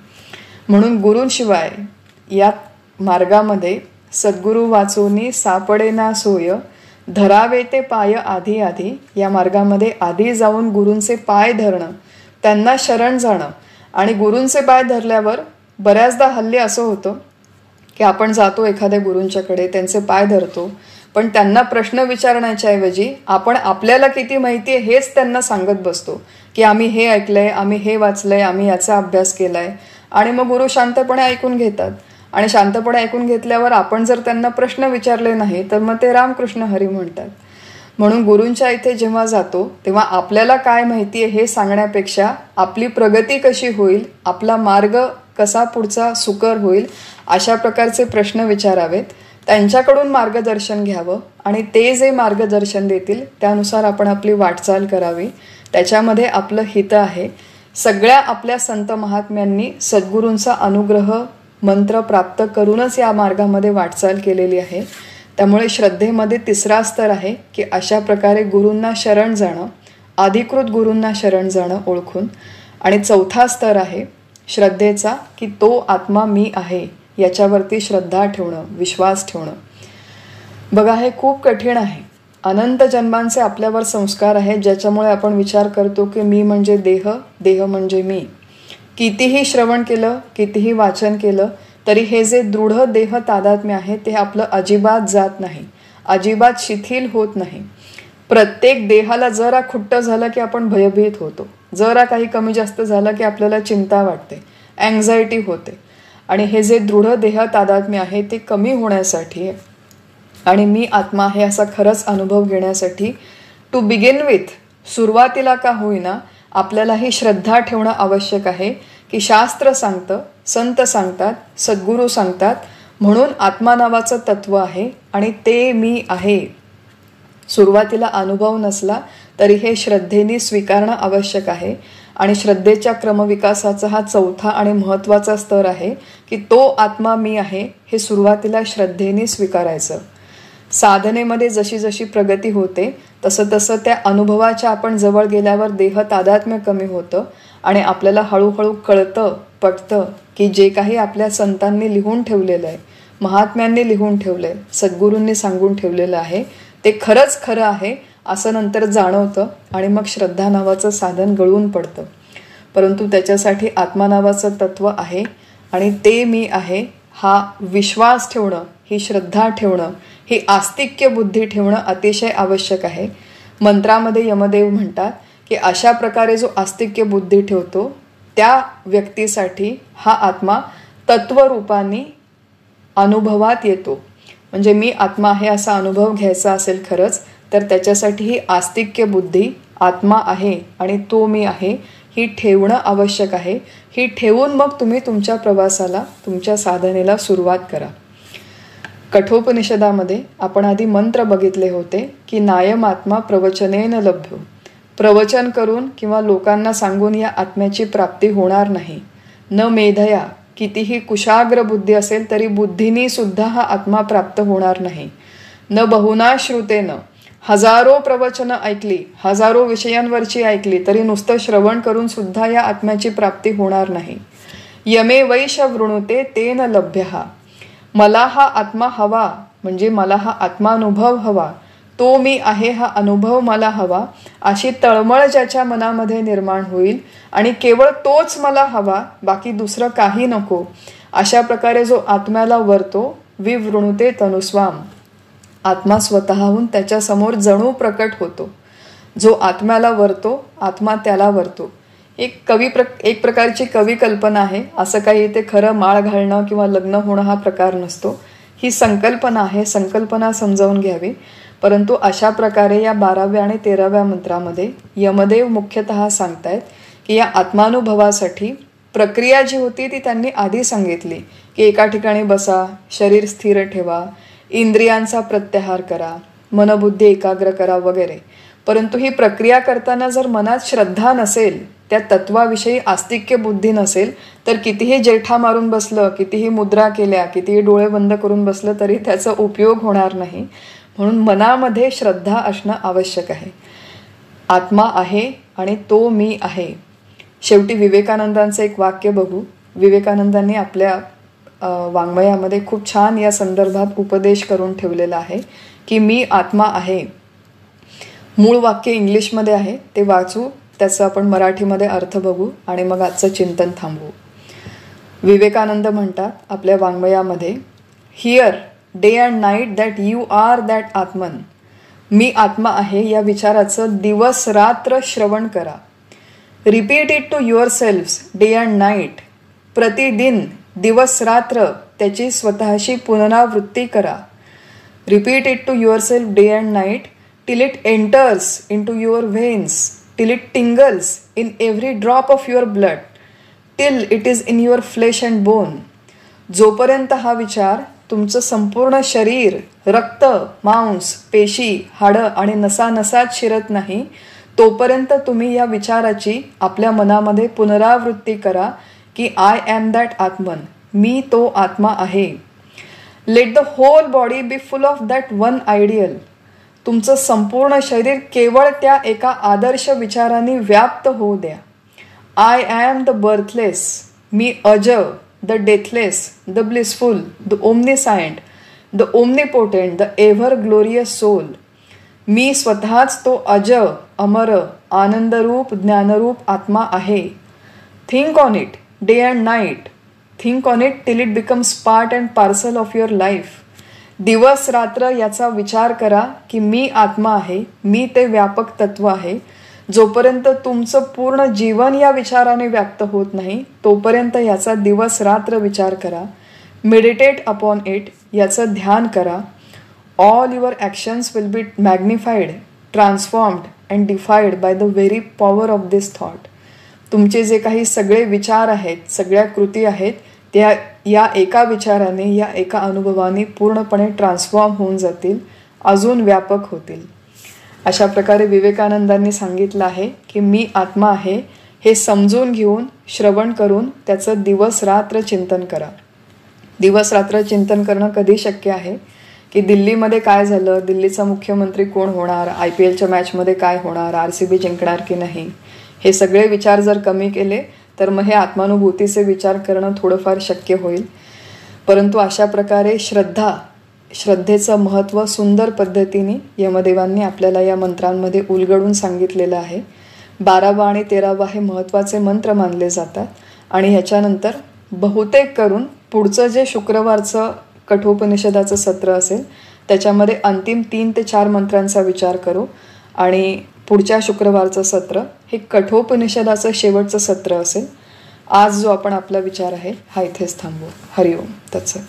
म्हणून गुरूंशिवाय या मार्गामध्ये सद्गुरू वाचोनी सापडे ना सोय, धरावे ते पाय आधी आधी. या मार्गामध्ये आधी जाऊन गुरूंचे पाय धरणं, त्यांना शरण जाणं. आणि गुरूंचे पाय धरल्यावर बऱ्याचदा हल्ली असं होतं की आपण जातो एखाद्या गुरूंच्याकडे, त्यांचे पाय धरतो, पण त्यांना प्रश्न विचारण्याच्या ऐवजी आपण आपल्याला किती माहिती आहे हेच त्यांना सांगत बसतो की आम्ही हे ऐकलंय, आम्ही हे वाचलंय, आम्ही याचा अभ्यास केलाय. आणि मग गुरु शांतपणे ऐकून घेतात. आणि शांतपणे ऐकून घेतल्यावर आपण जर त्यांना प्रश्न विचारले नाही तर मग ते रामकृष्ण हरी म्हणतात. म्हणून गुरूंच्या इथे जेव्हा जातो तेव्हा आपल्याला काय माहिती आहे हे सांगण्यापेक्षा आपली प्रगती कशी होईल, आपला मार्ग कसा पुढचा सुकर होईल, अशा प्रकारचे प्रश्न विचारावेत, त्यांच्याकडून मार्गदर्शन घ्यावं आणि ते जे मार्गदर्शन देतील त्यानुसार आपण आपली वाटचाल करावी. त्याच्यामध्ये आपलं हित आहे. सगळ्या आपल्या संत महात्म्यांनी सद्गुरूंचा अनुग्रह मंत्र प्राप्त करूनच या मार्गामध्ये वाटचाल केलेली आहे. त्यामुळे श्रद्धेमध्ये तिसरा स्तर आहे की अशा प्रकारे गुरूंना शरण जाणं, अधिकृत गुरूंना शरण जाणं ओळखून. आणि चौथा स्तर आहे श्रद्धेचा की तो आत्मा मी आहे याच्यावरती श्रद्धा ठेवणं, विश्वास ठेवणं. बघा हे खूप कठीण आहे. अनंत जन्मांचे आपल्यावर संस्कार आहेत ज्याच्यामुळे आपण विचार करतो की मी म्हणजे देह, देह म्हणजे मी. कितीही श्रवण केलं, कितीही वाचन केलं तरी हे जे दृढ देह तादात्म्य आहे ते आपलं अजिबात जात नाही, अजिबात शिथिल होत नाही. प्रत्येक देहाला जरा खुट्ट झालं की आपण भयभीत होतो, जरा काही कमी जास्त झालं की आपल्याला चिंता वाटते, अँझायटी होते. आणि हे जे दृढ देह तादात्म्य आहे ते कमी होण्यासाठी आणि मी आत्मा आहे असा खरंच अनुभव घेण्यासाठी टू बिगिन विथ, सुरुवातीला का होईना आपल्याला ही श्रद्धा ठेवणं आवश्यक आहे की शास्त्र सांगतं, संत सांगतात, सद्गुरू सांगतात म्हणून आत्मा नावाचं तत्व आहे आणि ते मी आहे. सुरुवातीला अनुभव नसला तरी हे श्रद्धेने स्वीकारणं आवश्यक आहे. आणि श्रद्धेच्या क्रमविकासाचा हा चौथा आणि महत्त्वाचा स्तर आहे की तो आत्मा मी आहे हे सुरुवातीला श्रद्धेने स्वीकारायचं. साधनेमध्ये जशी जशी प्रगती होते तसं तसं त्या अनुभवाच्या आपण जवळ गेल्यावर देह तादात्म्य कमी होतं आणि आपल्याला हळूहळू पटतं की जे काही आपल्या संतांनी लिहून ठेवलेलं आहे, महात्म्यांनी लिहून ठेवलंय, सद्गुरूंनी सांगून ठेवलेलं आहे ते खरंच खरं आहे असं नंतर जाणवतं आणि मग श्रद्धा नावाचं साधन गळून पडतं. परंतु त्याच्यासाठी आत्मा नावाचं तत्व आहे आणि ते मी आहे हा विश्वास ठेवणं, ही श्रद्धा ठेवणं, ही आस्तिक्य बुद्धी ठेवणं अतिशय आवश्यक आहे. मंत्रामध्ये यमदेव म्हणतात की अशा प्रकारे जो आस्तिक्य बुद्धी ठेवतो त्या व्यक्तीसाठी हा आत्मा तत्वरूपाने अनुभवात येतो. म्हणजे मी आत्मा आहे असा अनुभव घ्यायचा असेल खरंच तर त्याच्यासाठी ही आस्तिक्य बुद्धी आत्मा आहे आणि तो मी आहे ही ठेवणं आवश्यक आहे. ही ठेवून मग तुम्ही तुमच्या प्रवासाला, तुमच्या साधनेला सुरुवात करा. कठोपनिषदामध्ये आपण आधी मंत्र बघितले होते की नायम आत्मा प्रवचनेन लभ्यो. प्रवचन करून किंवा लोकांना सांगून या आत्म्याची प्राप्ती होणार नाही. न मेधया, कितीही कुशाग्र बुद्धी असेल तरी बुद्धीनी सुद्धा हा आत्मा प्राप्त होणार नाही. न बहुना श्रुतेन, हजारो प्रवचनं ऐकली, हजारो विषयांवरची ऐकली तरी नुसतं श्रवण करून सुद्धा या आत्म्याची प्राप्ती होणार नाही. यमे वैश वृणुते तेन लभ्यः. मला हा आत्मा हवा म्हणजे मला हा आत्मानुभव हवा, तो मी आहे हा अनुभव मला हवा, अशी तळमळ ज्याच्या मनामध्ये निर्माण होईल आणि केवळ तोच मला हवा, बाकी दुसरं काही नको, अशा प्रकारे जो आत्म्याला वरतो विवृणुते तनुस्वाम. आत्मा स्वतःहून त्याच्यासमोर जणू प्रकट होतो. जो आत्म्याला वरतो आत्मा त्याला वरतो. एक प्रकारची कवी कल्पना आहे. असं काही इथे खरं माळ घालणं किंवा लग्न होणं हा प्रकार नसतो. ही संकल्पना आहे, संकल्पना समजावून घ्यावी. परंतु अशा प्रकारे या 12व्या आणि 13व्या मंत्रामध्ये यमदेव मुख्यतः सांगतायत की या आत्मानुभवासाठी प्रक्रिया जी होती ती त्यांनी आधी सांगितली की एका ठिकाणी बसा, शरीर स्थिर ठेवा, इंद्रियांचा प्रत्याहार करा, मनबुद्धी एकाग्र करा वगैरे. परंतु ही प्रक्रिया करताना जर मनात श्रद्धा नसेल, त्या तत्वाविषयी आस्तिक्य बुद्धी नसेल तर कितीही जेठा मारून बसलं, कितीही मुद्रा केल्या, कितीही डोळे बंद करून बसलं तरी त्याचा उपयोग होणार नाही. म्हणून मनामध्ये श्रद्धा असणं आवश्यक आहे. आत्मा आहे आणि तो मी आहे. शेवटी विवेकानंदांचं एक वाक्य बघू. विवेकानंदांनी आपल्या वाङ्मयामध्ये खूप छान या संदर्भात उपदेश करून ठेवलेला आहे की मी आत्मा आहे. मूळ वाक्य इंग्लिशमध्ये आहे, ते वाचू, त्याचं आपण मराठीमध्ये अर्थ बघू आणि मग आजचं चिंतन थांबवू. विवेकानंद म्हणतात आपल्या वाङ्मयामध्ये, hear day and night that you are that आत्मन. मी आत्मा आहे या विचाराचं दिवस रात्र श्रवण करा. Repeat it to yourself day and night. प्रतिदिन दिवस रात्र त्याची स्वतःशी पुनरावृत्ती करा. Repeat it to yourself day and night till it enters into your veins, till it tingles in every drop of your blood, till it is in your flesh and bone. जोपर्यंत हा विचार तुमचं संपूर्ण शरीर, रक्त, मांस, पेशी, हाडं आणि नसानसात शिरत नाही, तोपर्यंत तुम्ही या विचाराची आपल्या मनामध्ये पुनरावृत्ती करा की आय एम दॅट आत्मन, मी तो आत्मा आहे. Let the whole body be full of that one ideal. तुमचं संपूर्ण शरीर केवळ त्या एका आदर्श विचाराने व्याप्त होऊ द्या. आय एम द बर्थलेस, मी अज, the deathless, the blissful, the omniscient, the omnipotent, the ever glorious soul. मी स्वतःच तो अज, अमर, आनंदरूप, ज्ञानरूप आत्मा आहे. Think on it day and night. Think on it till it becomes part and parcel of your life. दिवस रात्र याचा विचार करा की मी आत्मा आहे, मी ते व्यापक तत्व आहे. जोपर्यंत तुमचं पूर्ण जीवन या विचाराने व्याप्त होत नाही तोपर्यंत याचा दिवस रात्र विचार करा. मेडिटेट अपॉन इट, याचं ध्यान करा. All your actions will be magnified, transformed and deified by the very power of this thought. तुमचे जे काही सगळे विचार आहेत, सगळ्या कृती आहेत, त्या या एका विचाराने, या एका अनुभवाने पूर्णपणे ट्रान्सफॉर्म होऊन जातील, अजून व्यापक होतील. अशा प्रकारे विवेकानंदांनी सांगितलं आहे की मी आत्मा आहे हे समजून घेऊन, श्रवण करून त्याचं दिवस रात्र चिंतन करा. दिवस रात्र चिंतन करणं कधी शक्य आहे? की दिल्लीमध्ये काय झालं, दिल्लीचा मुख्यमंत्री कोण होणार, IPLच्या मॅचमध्ये काय होणार, RCB जिंकणार की नाही, हे सगळे विचार जर कमी केले तर मग हे आत्मानुभूतीचे विचार करणं थोडंफार शक्य होईल. परंतु अशा प्रकारे श्रद्धेचं महत्त्व सुंदर पद्धतीने यमदेवांनी आपल्याला या मंत्रांमध्ये उलगडून सांगितलेलं आहे. 12 आणि 13 हे महत्त्वाचे मंत्र मानले जातात आणि ह्याच्यानंतर बहुतेक करून पुढचं जे शुक्रवारचं कठोपनिषदाचं सत्र असेल त्याच्यामध्ये अंतिम 3 ते 4 मंत्रांचा विचार करू आणि पुढच्या शुक्रवारचं सत्र हे कठोपनिषदाचं शेवटचं सत्र असेल. आज जो आपण आपला विचार आहे हा इथेच थांबवू. हरिओम तत्सत.